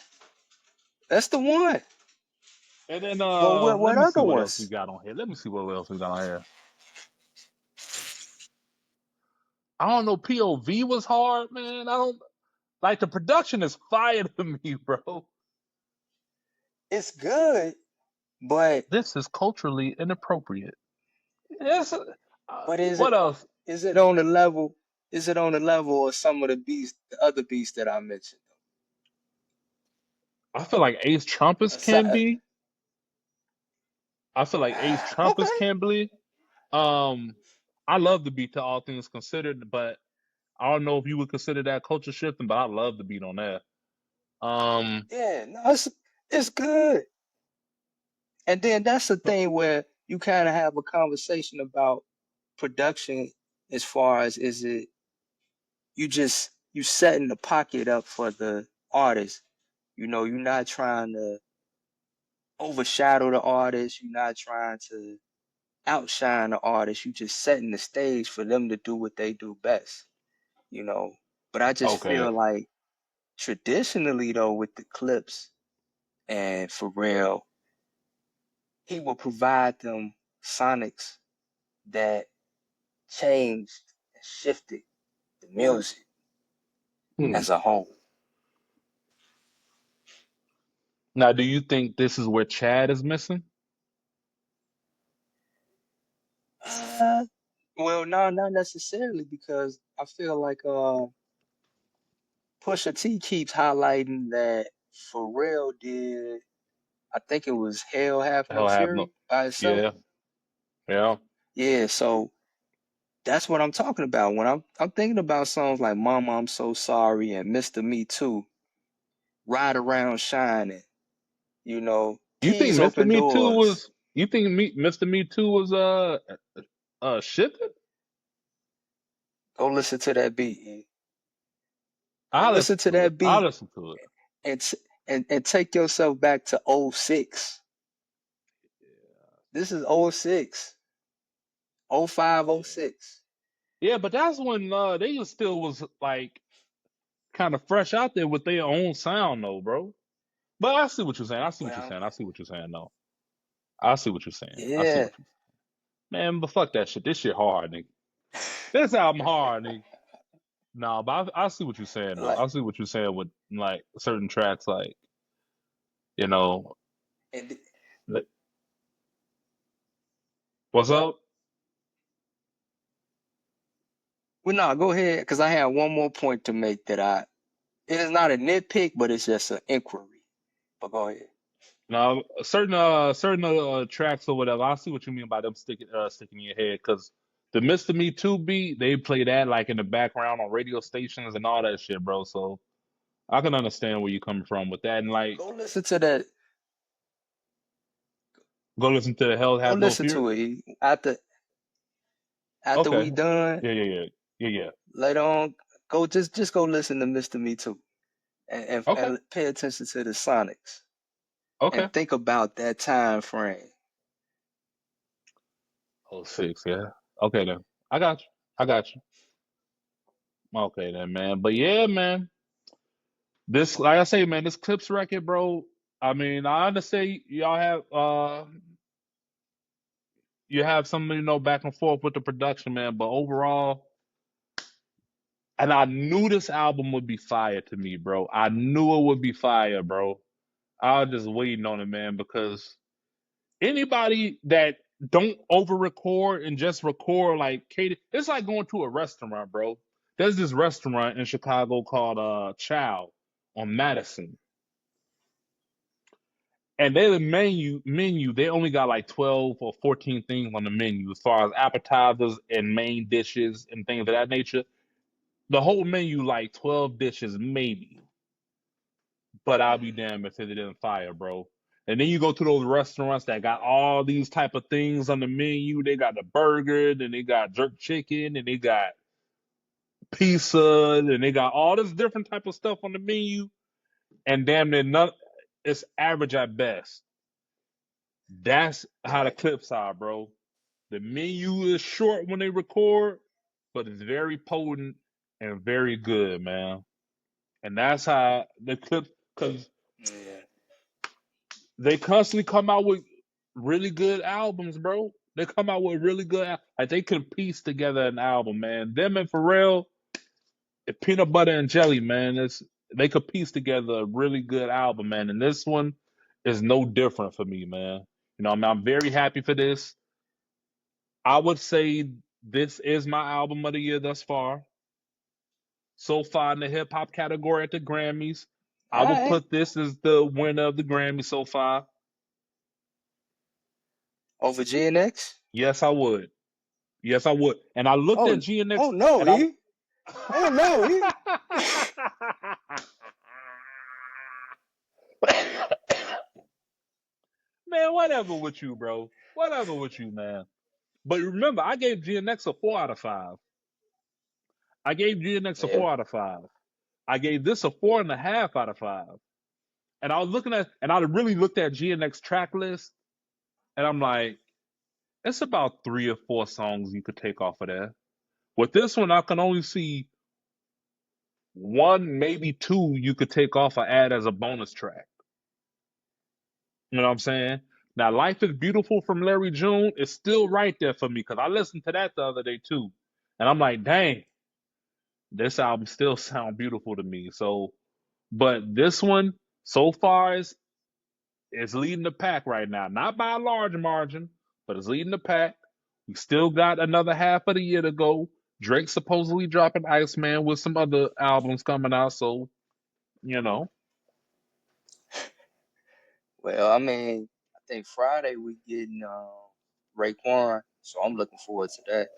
That's the one.
And then
Well,
let
what
me see
other
what else we
ones?
got on here. Let me see what else we got on here. I don't know. POV was hard, man. I don't like the production is fire to me, bro.
It's good, but
This is culturally inappropriate. Yes.
but is
What
it
else?
is it on the level? Is it on the level of some of the other beats that I mentioned?
I feel like Ace Trumpets can
Aside,
be. I feel like Ace Trumpets
okay,
can be. Um, I love the beat to all things considered, but I don't know if you would consider that culture shifting, but I love the beat on that. Um,
yeah, no, it's good. And then that's the thing where you kind of have a conversation about production as far as is it you setting the pocket up for the artist. You know, you're not trying to overshadow the artist. You're not trying to outshine the artist. You just setting the stage for them to do what they do best. You know, but I just
okay.
feel like traditionally though with the clips and Pharrell, he will provide them sonics that changed and shifted the music
Hmm.
as a whole.
Now, do you think this is where Chad is missing?
Uh, well, no, not necessarily because I feel like Pusha T keeps highlighting that Pharrell did. I think it was Hell Have No
Hell, have no.
Fury by itself.
Yeah, yeah.
Yeah, so that's what I'm talking about when I'm thinking about songs like Mama I'm So Sorry and Mr. Me Too, Ride Around Shining, you know,
You think
Keys
Mr.
Open
Me Too
Doors.
was? You think Mr. Me Too was shifting?
Go listen to that beat. Go
I
listen
listen
to
to it.
that
I
beat
listen to it.
and and take yourself back to '06. This is '06, '05, '06.
Yeah, but that's when they still was like kind of fresh out there with their own sound, though, bro. But I see what you're saying. I see what you're
Well,
saying. I see what you're saying. No, I see what you're saying. I see
yeah.
what you man. But fuck that shit. This shit hard, nigga. This album hard, nigga. Nah, but I see what you're saying though.
Like
I see what you're saying with like certain tracks, like you know,
and
like, what's up?
well, no, go ahead, because I have one more point to make that it is not a nitpick, but it's just an inquiry. But go ahead.
Now, certain tracks or whatever. I see what you mean by them sticking in your head because the Mr. Me Too beat, they play that like in the background on radio stations and all that shit, bro. So I can understand where you're coming from with that. And like,
Go listen to that.
go listen to the Hell
Go
Have No
listen
Fear.
to it after we
Okay.
done
Yeah, yeah, yeah, yeah, yeah.
later on. Go just go listen to Mr. Me Too
Okay,
and pay attention to the Sonics
okay.
and think about that time frame.
Oh, six, yeah. Okay then. I got you. I got you. Okay then, man. But yeah, man. This, like I say, man, this Clips record, bro. I mean, I understand y'all have you have some, back and forth with the production, man. But overall, and I knew this album would be fire to me, bro. I knew it would be fire, bro. I was just waiting on it, man, because anybody that don't over record and just record like Katie, it's like going to a restaurant, bro. There's this restaurant in Chicago called Chow on Madison. And their menu, they only got like 12 or 14 things on the menu as far as appetizers and main dishes and things of that nature. The whole menu like 12 dishes maybe. but I'll be damned if it didn't fire, bro. And then you go to those restaurants that got all these type of things on the menu. They got the burger, then they got jerk chicken, and they got pizza, and they got all this different type of stuff on the menu. And damn near none, it's average at best. That's how the
Right.
clips are, bro. The menu is short when they record, but it's very potent and very good, man. And that's how the clips, because
Yeah.
they constantly come out with really good albums, bro. They come out with really good, like they can piece together an album, man. Them and Pharrell, peanut butter and jelly, man. It's they could piece together a really good album, man. And this one is no different for me, man. You know, I'm very happy for this. I would say this is my album of the year thus far. So far in the hip hop category at the Grammys, I
All
would
right.
put this as the winner of the Grammy so far.
Over GNX?
Yes, I would. Yes, I would. And I looked at
Oh, oh
GNX
no,
and I
E. Oh no, E.
man, whatever with you, bro. Whatever with you, man. But remember, I gave GNX a 4 out of 5. I gave GNX a
Yeah.
4 out of 5. I gave this a 4.5 out of 5. And I was looking at, and I really looked at GNX track list, and I'm like, it's about 3 or 4 songs you could take off of there. With this one, I can only see one, maybe two you could take off or add as a bonus track. You know what I'm saying? Now, Life is Beautiful from Larry June is still right there for me because I listened to that the other day too. And I'm like, dang, this album still sound beautiful to me. So, but this one so far is leading the pack right now. Not by a large margin, but it's leading the pack. We still got another half of the year to go. Drake supposedly dropping Iceman with some other albums coming out. So, you know,
Well, I mean, I think Friday we getting Raekwon, so I'm looking forward to that.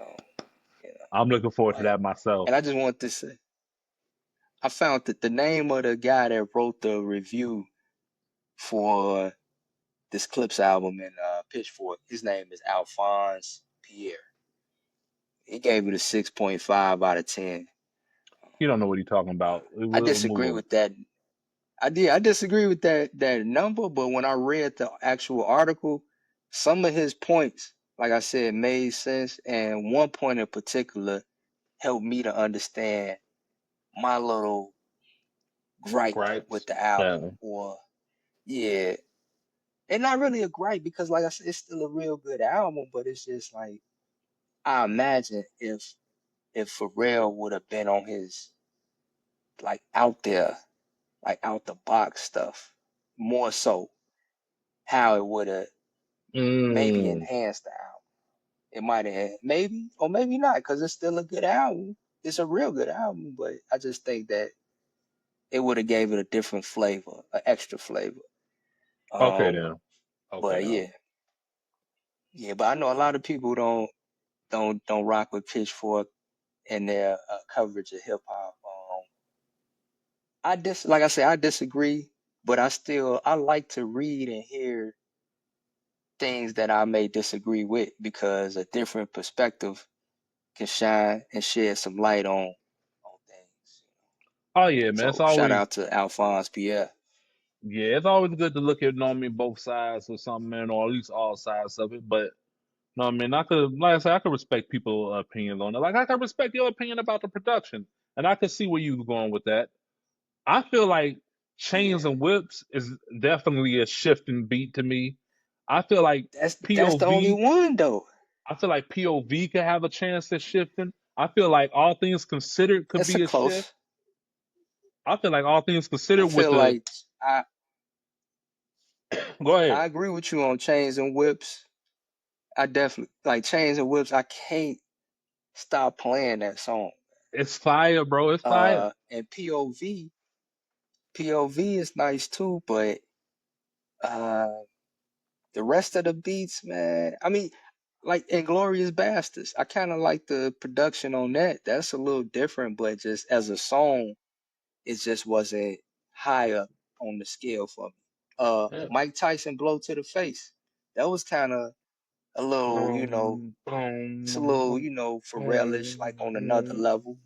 Um, you know,
I'm looking forward to
like,
that myself.
and I just want to say, I found that the name of the guy that wrote the review for this Clips album in Pitchfork, his name is Alphonse Pierre. He gave it a 6.5 out of 10.
You don't know what he's talking about.
I
We'll move
disagree
on.
with that. I disagree with that number, but when I read the actual article, some of his points, like I said, made sense, and one point in particular helped me to understand my little gripe with
Gripes.
the album.
Yeah.
Or yeah, and not really a gripe because, like I said, it's still a real good album, but it's just like I imagine if Pharrell would have been on his like out there, like out the box stuff more so, how it would have maybe
Mm.
enhanced the album. It might have maybe or maybe not because it's still a good album. It's a real good album, but I just think that it would have gave it a different flavor, an extra flavor.
Okay
Um,
then. Okay
but
then.
yeah. But I know a lot of people don't rock with Pitchfork and their coverage of hip hop. Like I said, I disagree, but I like to read and hear things that I may disagree with because a different perspective can shine and shed some light on things.
Oh yeah, man. It's
So shout
always
out to Alphonse Pierre.
yeah, it's always good to look at normally both sides or something, man, or at least all sides of it. But no, I mean, I could, like I said, I could respect people's opinions on it. Like I could respect your opinion about the production, and I could see where you were going with that. I feel like
Yeah,
Chains and Whips is definitely a shifting beat to me. I feel like
that's the only
POV,
one though.
I feel like POV could have a chance at shifting. I feel like all things considered could
That's a
be a shift.
close.
I feel like all things
I
considered with
feel
the
like I
go ahead.
I agree with you on Chains and Whips. I definitely like Chains and Whips. I can't stop playing that song.
It's fire, bro. It's fire.
And POV is nice too, but uh the rest of the beats, man. I mean, like Inglorious Bastards. I kind of like the production on that. That's a little different, but just as a song, it just wasn't high up on the scale for me.
Yeah.
Mike Tyson blow to the face. That was kind of a little,
Boom,
it's a little,
boom,
Pharrell-ish, like on another
boom.
level.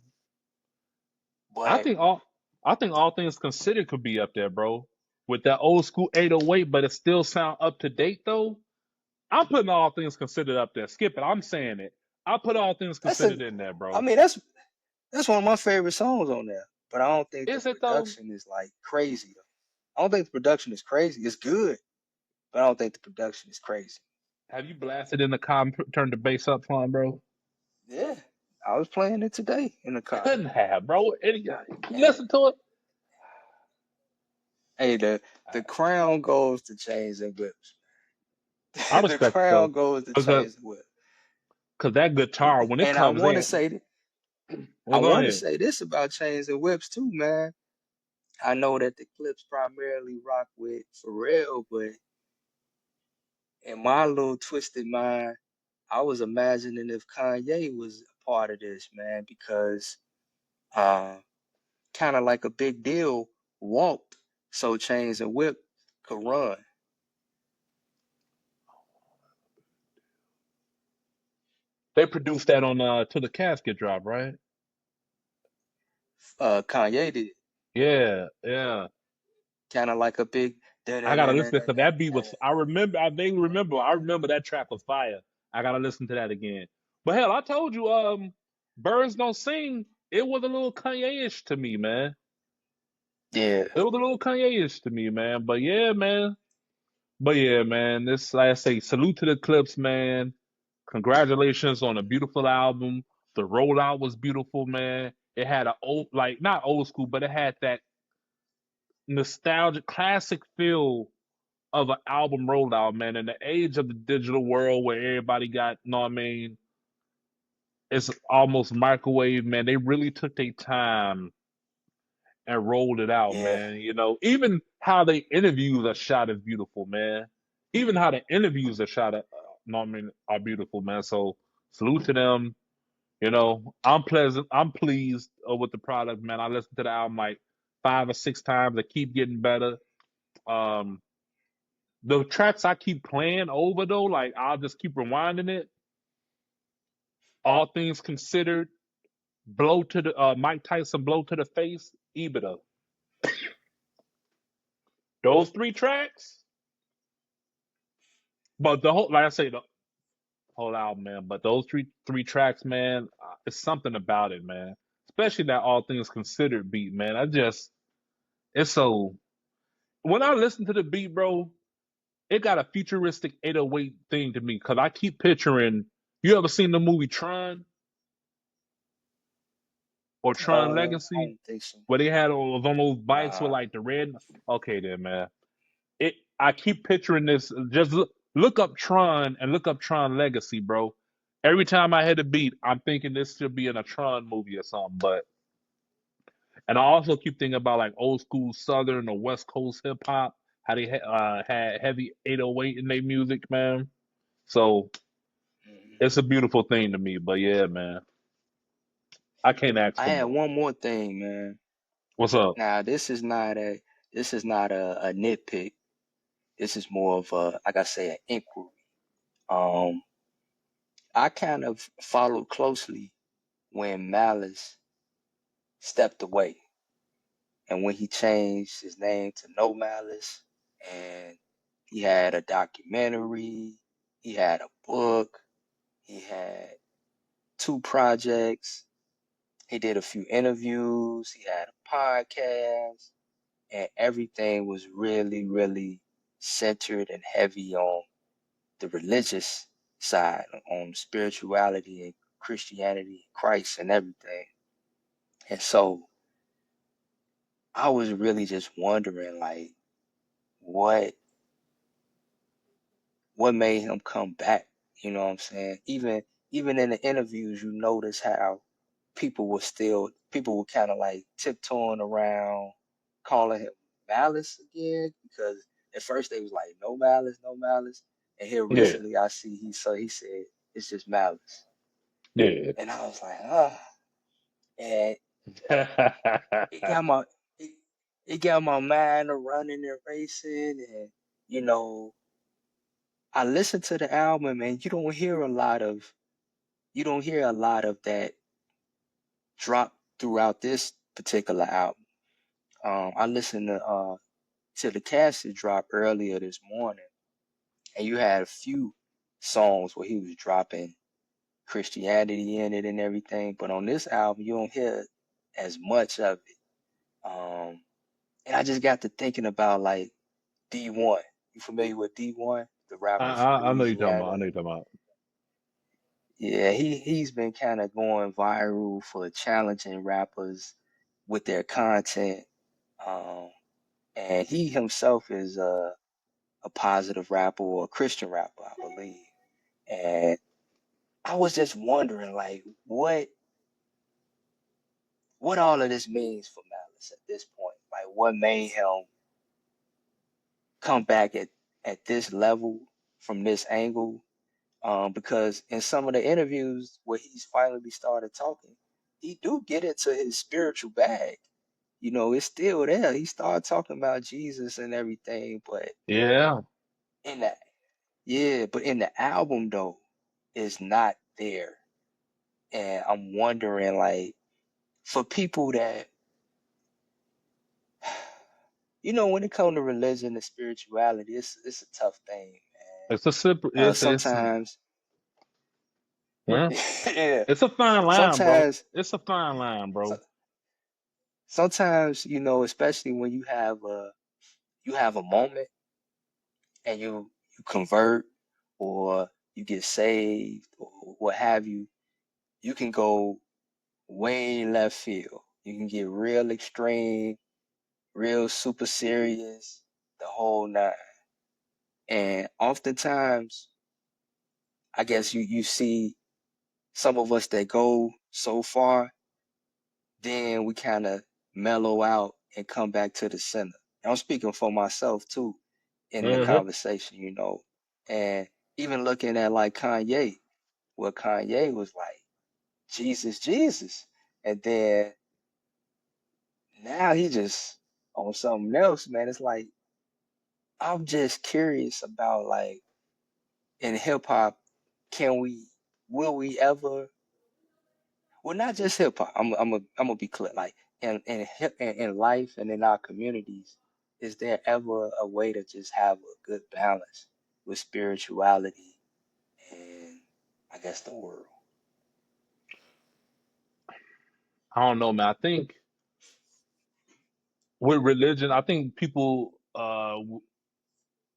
I
But
think all I think all things considered could be up there, bro. With that old school 808, but it still sound up to date though. I'm putting all things considered up there. Skip it. I'm saying it. I put all things
that's a,
considered in there,
I
bro.
mean, that's one of my favorite songs on there. But I don't think the
Is it though?
production is like crazy though. I don't think the production is crazy. It's good, but I don't think the production is crazy.
Have you blasted in the car and turned the bass up for him, bro?
Yeah, I was playing it today in the car.
Couldn't have, bro.
And
Listen to it.
hey, the crown goes to chains and whips.
I
The
respect it though,
crown goes to
because
chains and whips.
that guitar when it
And I
comes
want to
in,
say, I
well, go
want to
ahead.
say this about chains and whips too, man. I know that the Clips primarily rock with Pharrell, but in my little twisted mind, I was imagining if Kanye was a part of this, man, because uh, kind of like a big deal walked so Chains and Whip could run.
They produced that on To the Casket drop, right?
Kanye did
Yeah, yeah.
kind of like a big da
I
da
gotta
da da
listen
da
because that beat
da.
was. I remember. I vaguely remember. I remember that track was fire. I gotta listen to that again. But hell, I told you, Birds Don't Sing. It was a little Kanye-ish to me, man.
Yeah,
It was a little Kanye-ish to me, man. But yeah, man. But yeah, man. This, like I say, salute to the Clips, man. Congratulations on a beautiful album. The rollout was beautiful, man. It had a old, like not old school, but it had that nostalgic, classic feel of an album rollout, man. In the age of the digital world where everybody got, you know what I mean, it's almost microwave, man. They really took their time and rolled it out,
yeah.
man. You know, even how they interviews are shot is beautiful, man. Even how the interviews are shot, you know what I mean, are beautiful, man. So salute to them. You know, I'm pleasant. I'm pleased with the product, man. I listened to the album like 5 or 6 times. They keep getting better. Um, the tracks I keep playing over though, like I'll just keep rewinding it. All things considered, blow to the Mike Tyson blow to the face, EBITDA. Those 3 tracks, but the whole like I say the whole album, man. But those three tracks, man, it's something about it, man. Especially that all things considered beat, man. I just it's so when I listen to the beat, bro, it got a futuristic 808 thing to me because I keep picturing. You ever seen the movie Tron or Tron
I
Legacy?
don't think so.
Where they had was on those bikes with
Nah.
like the red. Okay, then man. It. I keep picturing this. Just look up Tron and look up Tron Legacy, bro. Every time I hit a beat, I'm thinking this should be in a Tron movie or something. But and I also keep thinking about like old school Southern or West Coast hip hop, how they had heavy 808 in their music, man. So
Mhm.
it's a beautiful thing to me. But yeah, man, I can't ask
I
for
had
more.
one more thing, man.
What's up?
Now this is not a nitpick. This is more of a, like I say, an inquiry. Um, I kind of followed closely when Malice stepped away and when he changed his name to No Malice, and he had a documentary, he had a book, he had 2 projects, he did a few interviews, he had a podcast, and everything was really, really centered and heavy on the religious side, on spirituality and Christianity, Christ, and everything. And so I was really just wondering, like, what what made him come back? You know what I'm saying? Even in the interviews, you notice how people were kind of like tiptoeing around, calling him Malice again because at first they was like no Malice, no Malice, and here
Yeah,
recently I see he said it's just Malice,
yeah.
and I was like ah, and it got my it got my mind a running and racing, and you know, I listened to the album, and you don't hear a lot of that drop throughout this particular album. I listened to the casket drop earlier this morning, and you had a few songs where he was dropping Christianity in it and everything, but on this album you don't hear as much of it. And I just got to thinking about like D1. You familiar with D1, the
I,
rapper from
I I know you're talking about.
Louisiana?
I know you're talking about.
Yeah, he's been kind of going viral for challenging rappers with their content. Um, and he himself is a positive rapper or a Christian rapper, I believe. And I was just wondering, like, what all of this means for Malice at this point. Like, what made him come back at this level from this angle? Because in some of the interviews where he's finally started talking, he do get into his spiritual bag. You know, it's still there. He started talking about Jesus and everything, but
Yeah,
in the but in the album though, it's not there. And I'm wondering, like, for people that when it comes to religion and spirituality, it's a tough thing,
it's a simple.
man.
It's
Sometimes,
yeah.
yeah,
It's a fine line, bro.
sometimes,
It's a fine line, bro.
so- sometimes, especially when you have a moment and you convert or you get saved or what have you, you can go way left field. You can get real extreme, real super serious, the whole nine. And oftentimes, I guess you see some of us that go so far, then we kind of mellow out and come back to the center. And I'm speaking for myself too in the
Hmm.
conversation. And even looking at like Kanye, where Kanye was like, Jesus, Jesus. And then now he just on something else, man. It's like, I'm just curious about like in hip hop, can we, will we ever, well, not just hip hop. I'm gonna be clear. Like in life and in our communities, is there ever a way to just have a good balance with spirituality and I guess the world?
I don't know, man. I think with religion, I think people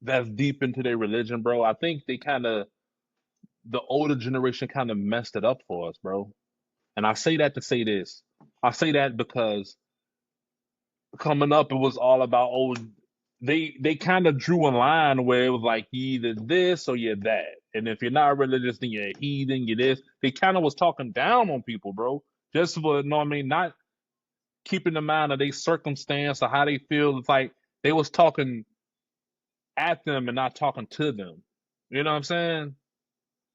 that's deep into their religion, bro. I think they kind of the older generation kind of messed it up for us, bro. And I say that to say this. I say that because coming up, it was all about they kind of drew a line where it was like you either this or you're that, and if you're not religious, then you're a heathen. You're this. They kind of was talking down on people, bro. Just for what I mean, not keeping in mind of their circumstance or how they feel. It's like they was talking at them and not talking to them. You know what I'm saying?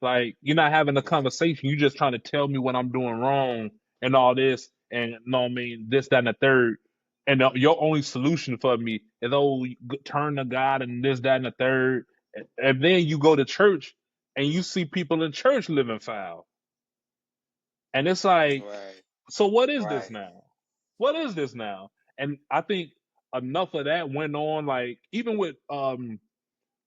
Like you're not having a
Yeah,
conversation. You're just trying to tell me what I'm doing wrong and all this and no, I mean this, that, and the third. And your only solution for me is turn to God and this, that, and the third. And then you go to church and you see people in church living foul. And it's like,
right,
so what is this
right.
now? What is this now? And I think enough of that went on. Like even with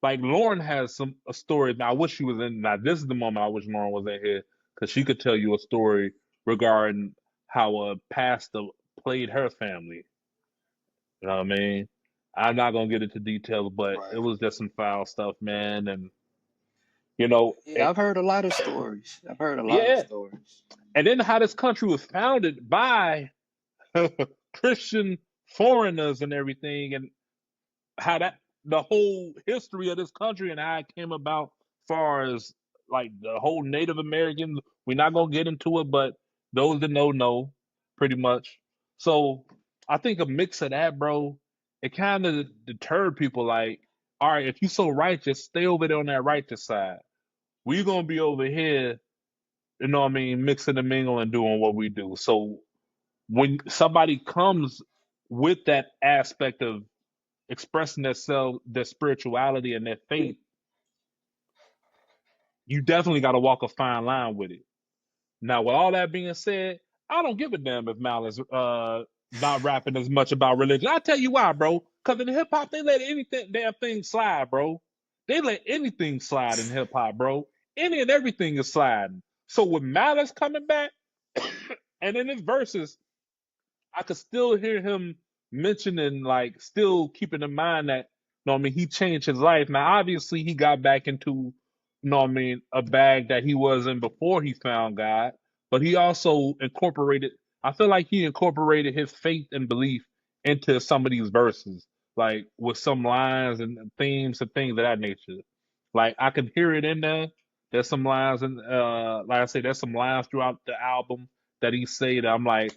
like Lauren has a story. Now I wish she was in. Now this is the moment I wish Lauren was in here because she could tell you a story regarding how a pastor played her family. You know what I mean? I'm not gonna get into details, but it
Right.
was just some foul stuff, man. And you know,
Yeah, I've heard a lot of stories. I've heard a lot of
yeah.
stories.
And then how this country was founded by Christian foreigners and everything, and how that the whole history of this country and how it came about, far as like the whole Native Americans. We're not gonna get into it, but those that know, pretty much. So I think a mix of that, bro, it kind of deterred people. Like, all right, if you so righteous, stay over there on that righteous side. We gonna be over here, you know what I mean, mixing and mingling and doing what we do. So when somebody comes with that aspect of expressing themselves, their spirituality and their faith, you definitely got to walk a fine line with it. Now, with all that being said, I don't give a damn if Mal is not rapping as much about religion. I'll tell you why, bro. Because in hip hop, they let anything damn thing slide, bro. They let anything slide in hip hop, bro. Any and everything is sliding. So with Malice coming back, and in his verses, I could still hear him mentioning, like, still keeping in mind that, you know what I mean, he changed his life. Now, obviously, he got back into, you know what I mean, a bag that he was in before he found God, but he also incorporated, I feel like he incorporated his faith and belief into some of these verses, like with some lines and themes and things of that nature. Like, I can hear it in there. There's some lines, and like I say, there's some lines throughout the album that he say that I'm like,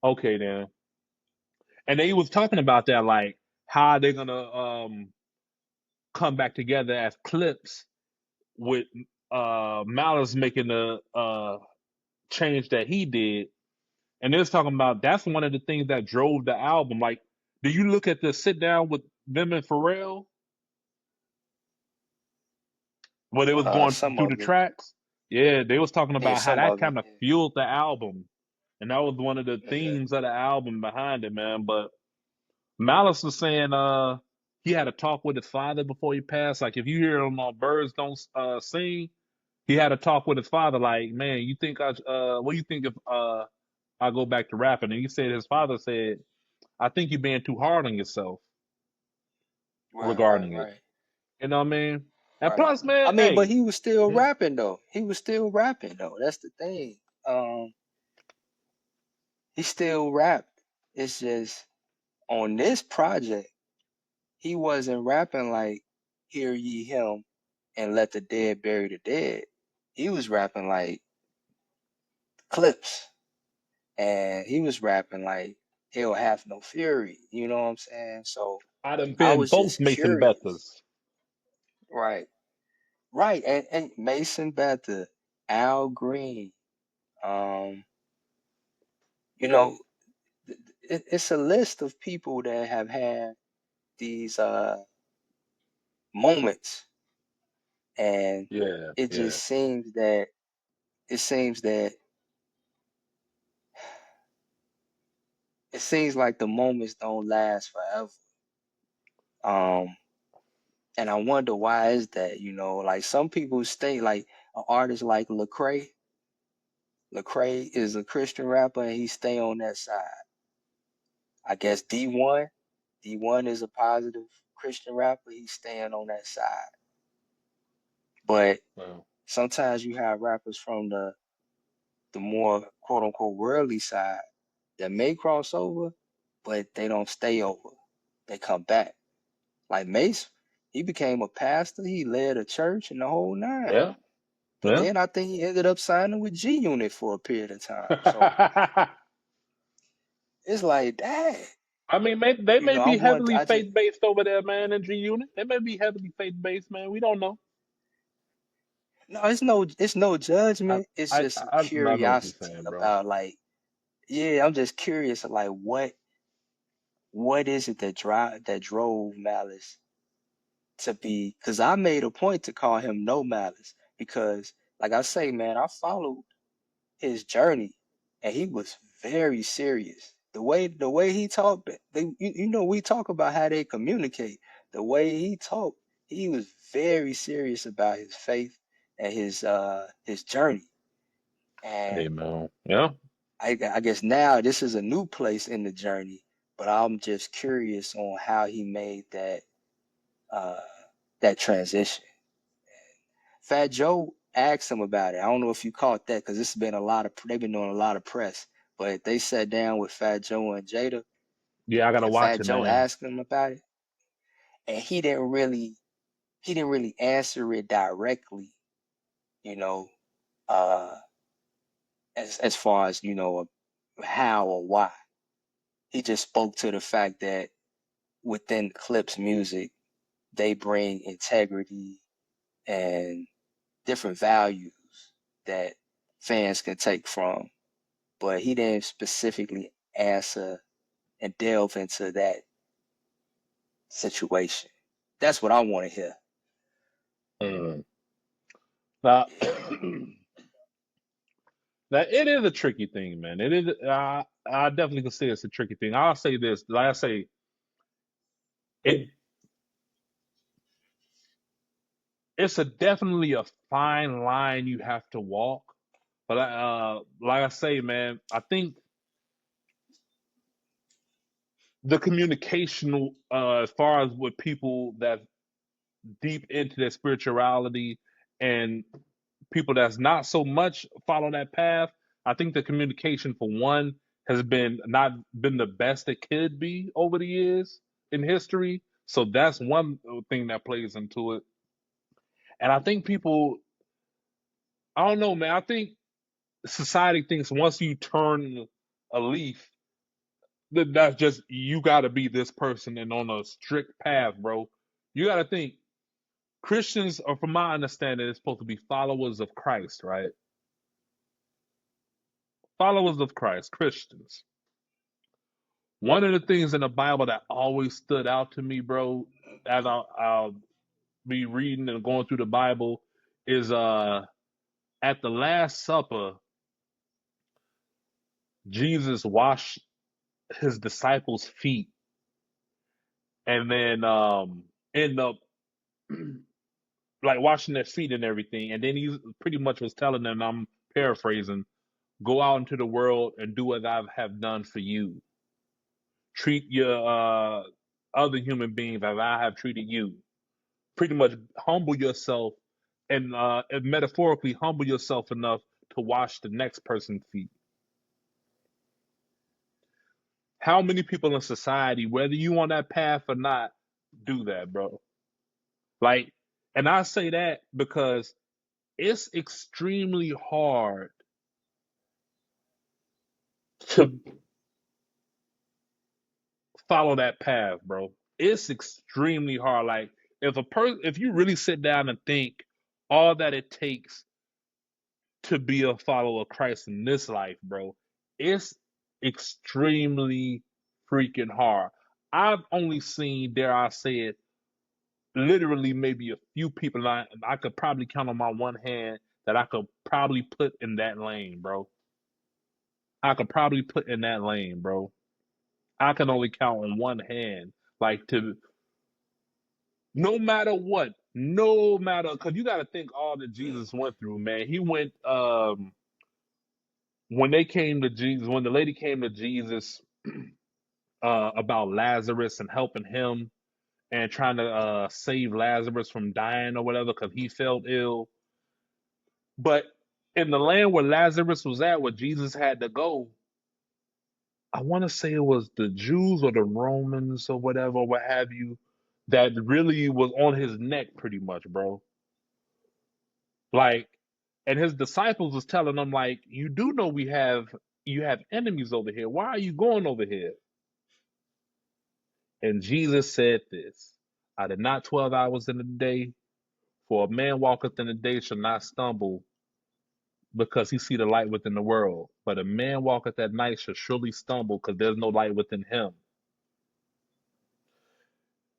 okay, then. And they was talking about that, like how they're gonna come back together as clips with Malice making the change that he did. And they was talking about that's one of the things that drove the album. Like, do you look at the sit down with them and Pharrell where they was going
Some
through the
of it.
tracks? Yeah, they was talking
Yeah,
about how
some
that
of it.
kind of
Yeah.
fueled the album. And that was one of the
Okay.
themes of the album behind it, man. But Malice was saying he had a talk with his father before he passed. Like if you hear him on Birds Don't Sing, he had a talk with his father. Like, man, you think what do you think if I go back to rapping? And he said his father said, I think you're being too hard on yourself
Right, right,
regarding it.
right,
You know what I mean? And
right.
plus,
I
man,
mean, but
hey,
he was still
hmm,
rapping though. He was still rapping though. That's the thing. Um, he still rapped. It's just on this project, he wasn't rapping like "Hear ye him" and "Let the dead bury the dead." He was rapping like clips, and he was rapping like "He'll have no fury." You know what I'm saying? So
I done
I
been
was
both
just
Mason
curious.
Bethers.
Right, right, and Mason Betha, Al Green, um, you know, it's a list of people that have had these moments, and
Yeah,
it
yeah.
just seems that it seems that it seems like the moments don't last forever. Um, and I wonder why is that? Like some people stay like an artist like Lecrae. Lecrae is a Christian rapper, and he stay on that side. I guess D1 is a positive Christian rapper. He's staying on that side. But
Well,
sometimes you have rappers from the more quote unquote worldly side that may cross over, but they don't stay over. They come back. Like Mace, he became a pastor. He led a church and the whole nine.
yeah,
But
yeah.
then I think he ended up signing with G Unit for a period of time. So it's like, dang,
I mean, they may
I
be
want,
heavily
I just,
faith based over there, man. In G Unit, they may be heavily faith based, man. We don't know.
no, it's no
I,
judgment. It's just some
I know what you're
curiosity
saying, bro.
about like, yeah, I'm just curious of like what is it that drove Malice to be? Because I made a point to call him No Malice because, like I say, man, I followed his journey, and he was very serious. The way he talked, we talk about how they communicate. The way he talked, he was very serious about his faith and his journey. And
Hey, man. Yeah,
I guess now this is a new place in the journey, but I'm just curious on how he made uh, that transition. Fat Joe asked him about it. I don't know if you caught that because this has been they've been doing a lot of press. But they sat down with Fat Joe and Jada,
yeah. I gotta
and
watch
Fat
it,
Joe
man.
asked him about it, and he didn't really answer it directly, you know, uh, as far as how or why. He just spoke to the fact that within Clip's music, they bring integrity and different values that fans can take from, but he didn't specifically answer and delve into that situation. That's what I want to hear.
Mm. Now, now, it is a tricky thing, man. It is. I definitely consider it's a tricky thing. I'll say this. Like I say, it it's a definitely a fine line you have to walk. But like I say, man, I think the communication, as far as with people that deep into their spirituality and people that's not so much follow that path, I think the communication for one has been not been the best it could be over the years in history. So that's one thing that plays into it. And I think people, I don't know, man. I think society thinks once you turn a leaf, that's just you got to be this person and on a strict path, bro. You got to think Christians are, from my understanding, is supposed to be followers of Christ, right? Followers of Christ, Christians. One of the things in the Bible that always stood out to me, bro, as I'll be reading and going through the Bible, is at the Last Supper, Jesus washed his disciples' feet, and then end up like washing their feet and everything, and then he pretty much was telling them, I'm paraphrasing, go out into the world and do as I have done for you. Treat your other human beings as I have treated you. Pretty much humble yourself and metaphorically humble yourself enough to wash the next person's feet. How many people in society, whether you on that path or not, do that, bro? Like, and I say that because it's extremely hard to follow that path, bro. It's extremely hard. Like, if you really sit down and think all that it takes to be a follower of Christ in this life, bro, it's extremely freaking hard. I've only seen, dare I say it, literally maybe a few people, and I could probably count on my one hand that I could probably put in that lane, bro. I could probably put in that lane, bro. I can only count on one hand, like to no matter what, no matter, because you got to think all that Jesus went through, man. He went when they came to Jesus, when the lady came to Jesus about Lazarus and helping him and trying to save Lazarus from dying or whatever because he felt ill. But in the land where Lazarus was at, where Jesus had to go, I want to say it was the Jews or the Romans or whatever, what have you, that really was on his neck pretty much, bro. Like, and his disciples was telling him, like, you do know you have enemies over here. Why are you going over here? And Jesus said this, are there not 12 hours in the day? For a man walketh in the day shall not stumble because he see the light within the world. But a man walketh at night shall surely stumble because there's no light within him.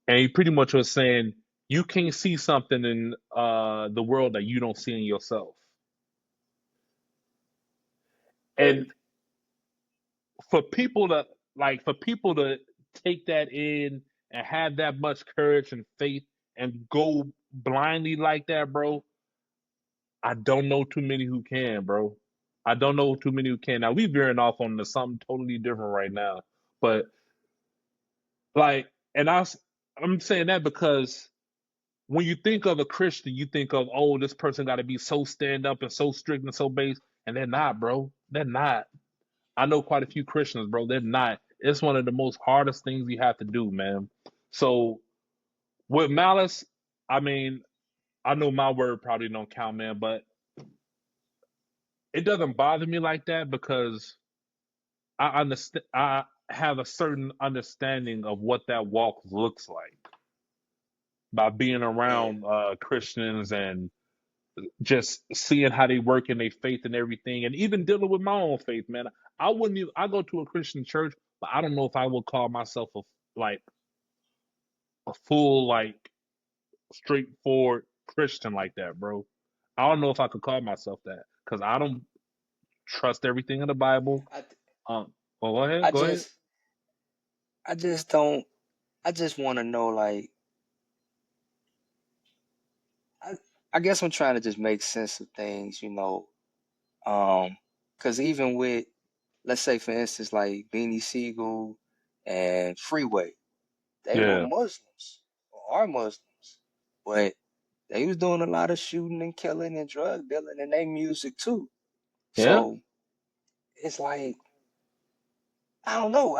And he pretty much was saying, you can't see something in the world that you don't see in yourself. And for people to take that in and have that much courage and faith and go blindly like that, bro, I don't know too many who can, bro. I don't know too many who can. Now we veering off on something totally different right now, but like, and I'm saying that because when you think of a Christian, you think of, oh, this person got to be so stand up and so strict and so base, and they're not, bro. They're not. I know quite a few Christians, bro. They're not. It's one of the most hardest things you have to do, man. So with malice, I mean, I know my word probably don't count, man, but it doesn't bother me like that because I understand. I have a certain understanding of what that walk looks like by being
Yeah,
around Christians and just seeing how they work in their faith and everything, and even dealing with my own faith, man. I wouldn't even, I go to a Christian church, but I don't know if I would call myself like a full like straightforward Christian like that, bro. I don't know if I could call myself that because I don't trust everything in the Bible.
I
Well, go ahead,
I
go ahead.
just I just don't I just want to know like I I guess I'm trying to just make sense of things, you know. Because even with, let's say for instance, like Beanie Siegel and Freeway, they were
Yeah,
Muslims or are Muslims, but they was doing a lot of shooting and killing and drug dealing in their music too.
yeah.
So it's like I don't know.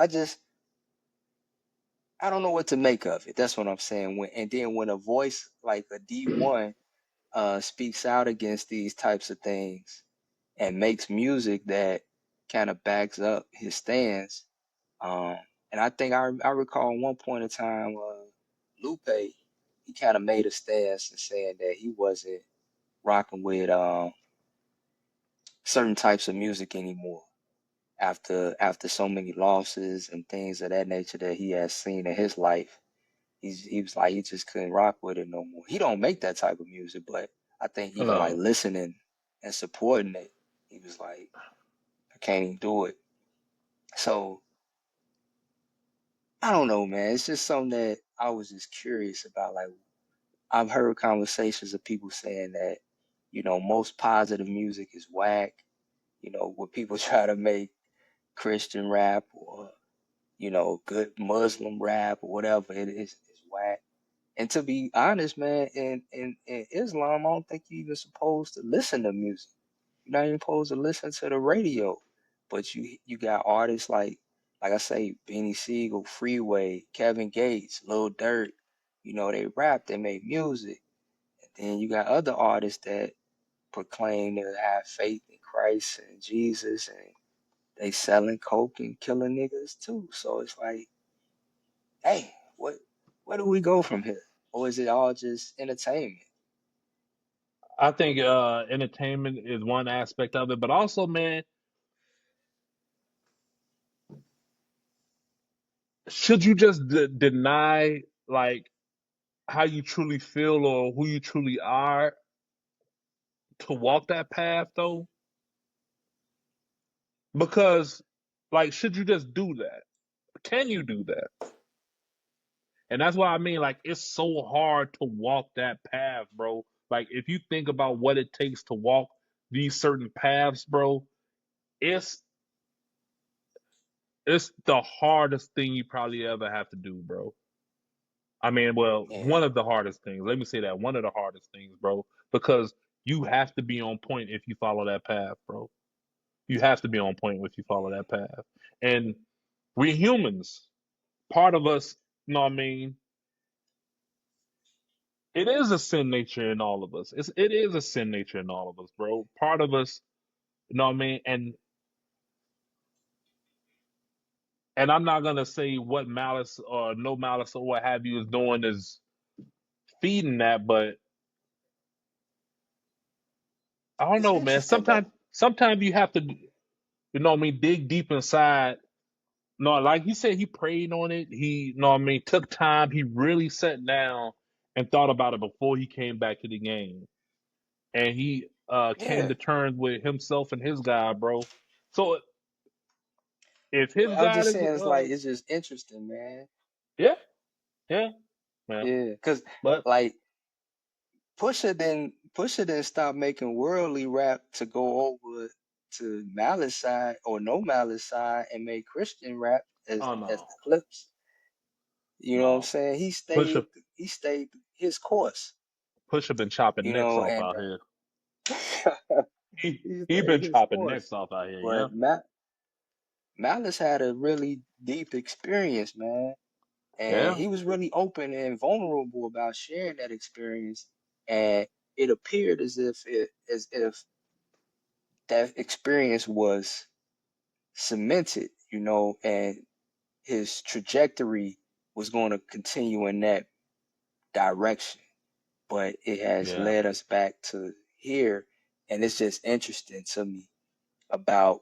I don't know what to make of it. That's what I'm saying. And then when a voice like a D1 speaks out against these types of things and makes music that kind of backs up his stance. Um, and I think I recall one point in time, Lupe, he kind of made a stance and saying that he wasn't rocking with certain types of music anymore after so many losses and things of that nature that he has seen in his life. He was like he just couldn't rock with it no more. He don't make that type of music, but I think even like
Uh,
listening and supporting it, he was like, I can't even do it. So I don't know, man. It's just something that I was just curious about. Like I've heard conversations of people saying that, you know, most positive music is whack. You know, when people try to make Christian rap or, you know, good Muslim rap or whatever, it's whack. And to be honest, man, in Islam, I don't think you're even supposed to listen to music. You're not even supposed to listen to the radio. But you got artists like I say, Beanie Siegel, Freeway, Kevin Gates, Lil Durk. You know, they rap, they make music. And then you got other artists that proclaim to have faith in Christ and Jesus, and they selling coke and killing niggas too. So it's like, hey, where do we go from here? Or is it all just entertainment?
I think entertainment is one aspect of it, but also, man, should you just deny like how you truly feel or who you truly are to walk that path though? Because like should you just do that? Can you do that? And that's what I mean, like it's so hard to walk that path, bro. Like if you think about what it takes to walk these certain paths, bro, it's it's the hardest thing you probably ever have to do, bro. I mean, well,
Yeah,
one of the hardest things. Let me say that, one of the hardest things, bro, because you have to be on point if you follow that path, bro. You have to be on point if you follow that path. And we're humans. Part of us, you know what I mean? It is a sin nature in all of us. It is a sin nature in all of us, bro. Part of us, you know what I mean? And I'm not gonna say what malice or no malice or what have you is doing is feeding that, but I don't
it's
know, man.
interesting though.
Sometimes you have to, you know what I mean, dig deep inside. No, like he said, he prayed on it. He, you know what I mean, took time. He really sat down and thought about it before he came back to the game. And he came
Yeah,
to terms with himself and his God, bro. So if his
but I'm
God
just
is,
saying it's like it's just interesting, man.
yeah, yeah, man.
Yeah, cause
But
like Pusha didn't stop making worldly rap to go over to Malice side or no Malice side and make Christian rap
oh
as
no,
the clips. You know what I'm
no,
saying?
Pusha
He stayed his course.
Pusha been chopping
You
necks
know,
off
and
out here.
he
He
stayed
been
his
chopping necks
course.
off out here. Yeah,
But Malice had a really deep experience, man. And
yeah,
he was really open and vulnerable about sharing that experience. And it appeared as if that experience was cemented, you know, and his trajectory was going to continue in that direction. But it has
yeah.
led us back to, hear, and it's just interesting to me about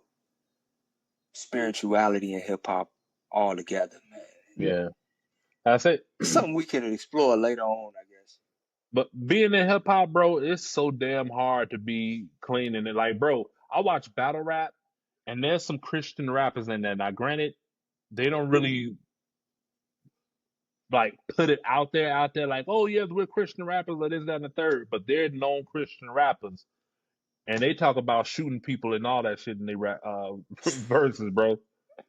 spirituality and hip hop all together, man.
Yeah. I say,
It's something we can explore later on, I guess.
but being in hip hop, bro, it's so damn hard to be clean in it. Like, bro, I watch battle rap, and there's some Christian rappers in there. Now, granted, they don't really like put it out there, like, oh yes, we're Christian rappers, or this, that, and the third. But they're known Christian rappers, and they talk about shooting people and all that shit in their verses, bro.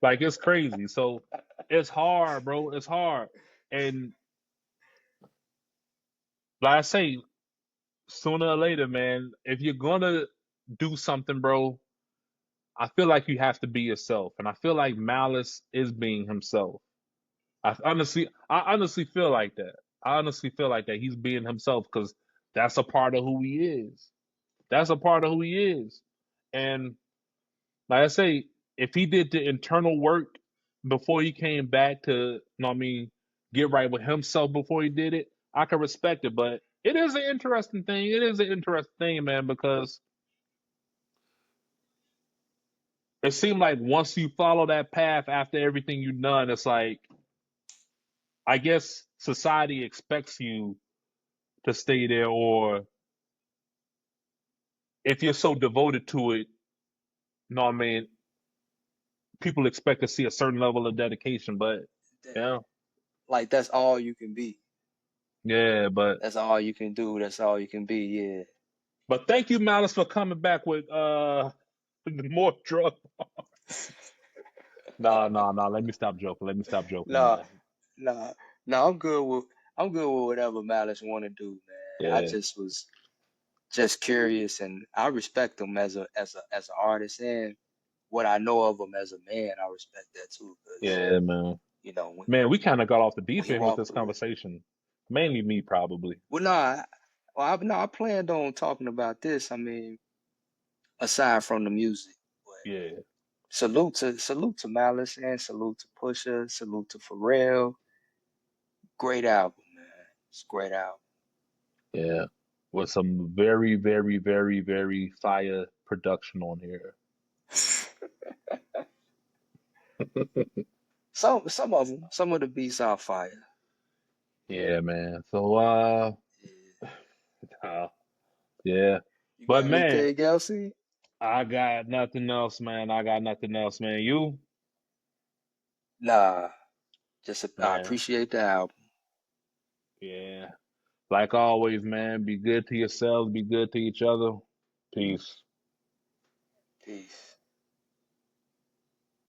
Like it's crazy. So it's hard, bro. It's hard. And like I say, sooner or later, man, if you're gonna do something, bro, I feel like you have to be yourself. And I feel like Malice is being himself. I honestly feel like that. I honestly feel like that he's being himself because that's a part of who he is. That's a part of who he is. And like I say, if he did the internal work before he came back to, you know what I mean, get right with himself before he did it, I can respect it. But it is an interesting thing. It is an interesting thing, man, because it seemed like once you follow that path after everything you've done, it's like, I guess society expects you to stay there, or if you're so devoted to it, you know what I mean, people expect to see a certain level of dedication. But
That,
yeah,
like that's all you can be.
yeah, but
That's all you can do. That's all you can be. Yeah.
thank you, Malice, for coming back with more drug. No, no, no. Let me stop joking. Let me stop joking,
Nah,
man.
nah, nah. I'm good with whatever Malice want to do, man. I
Yeah,
just was just curious, and I respect him as an artist, and what I know of him as a man, I respect that too. Because
yeah, man.
you know when
Man, we kind of got off the
when
deep
he
end with
walked
this
through.
conversation. Mainly me, probably.
Well, nah, I planned on talking about this. I mean, aside from the music, but
Yeah,
salute to Malice and salute to Pusha, salute to Pharrell. Great album, man. It's a great album.
yeah. With some very, very, very, very fire production on here.
Some of the beats are fire.
Yeah, man. So,
Yeah.
uh, yeah.
You
But
got
man,
anything else? See?
I got nothing else, man. I got nothing else, man. You,
Nah, just I
man.
appreciate the album.
Yeah. Like always, man. Be good to yourselves. Be good to each other. Peace.
Peace.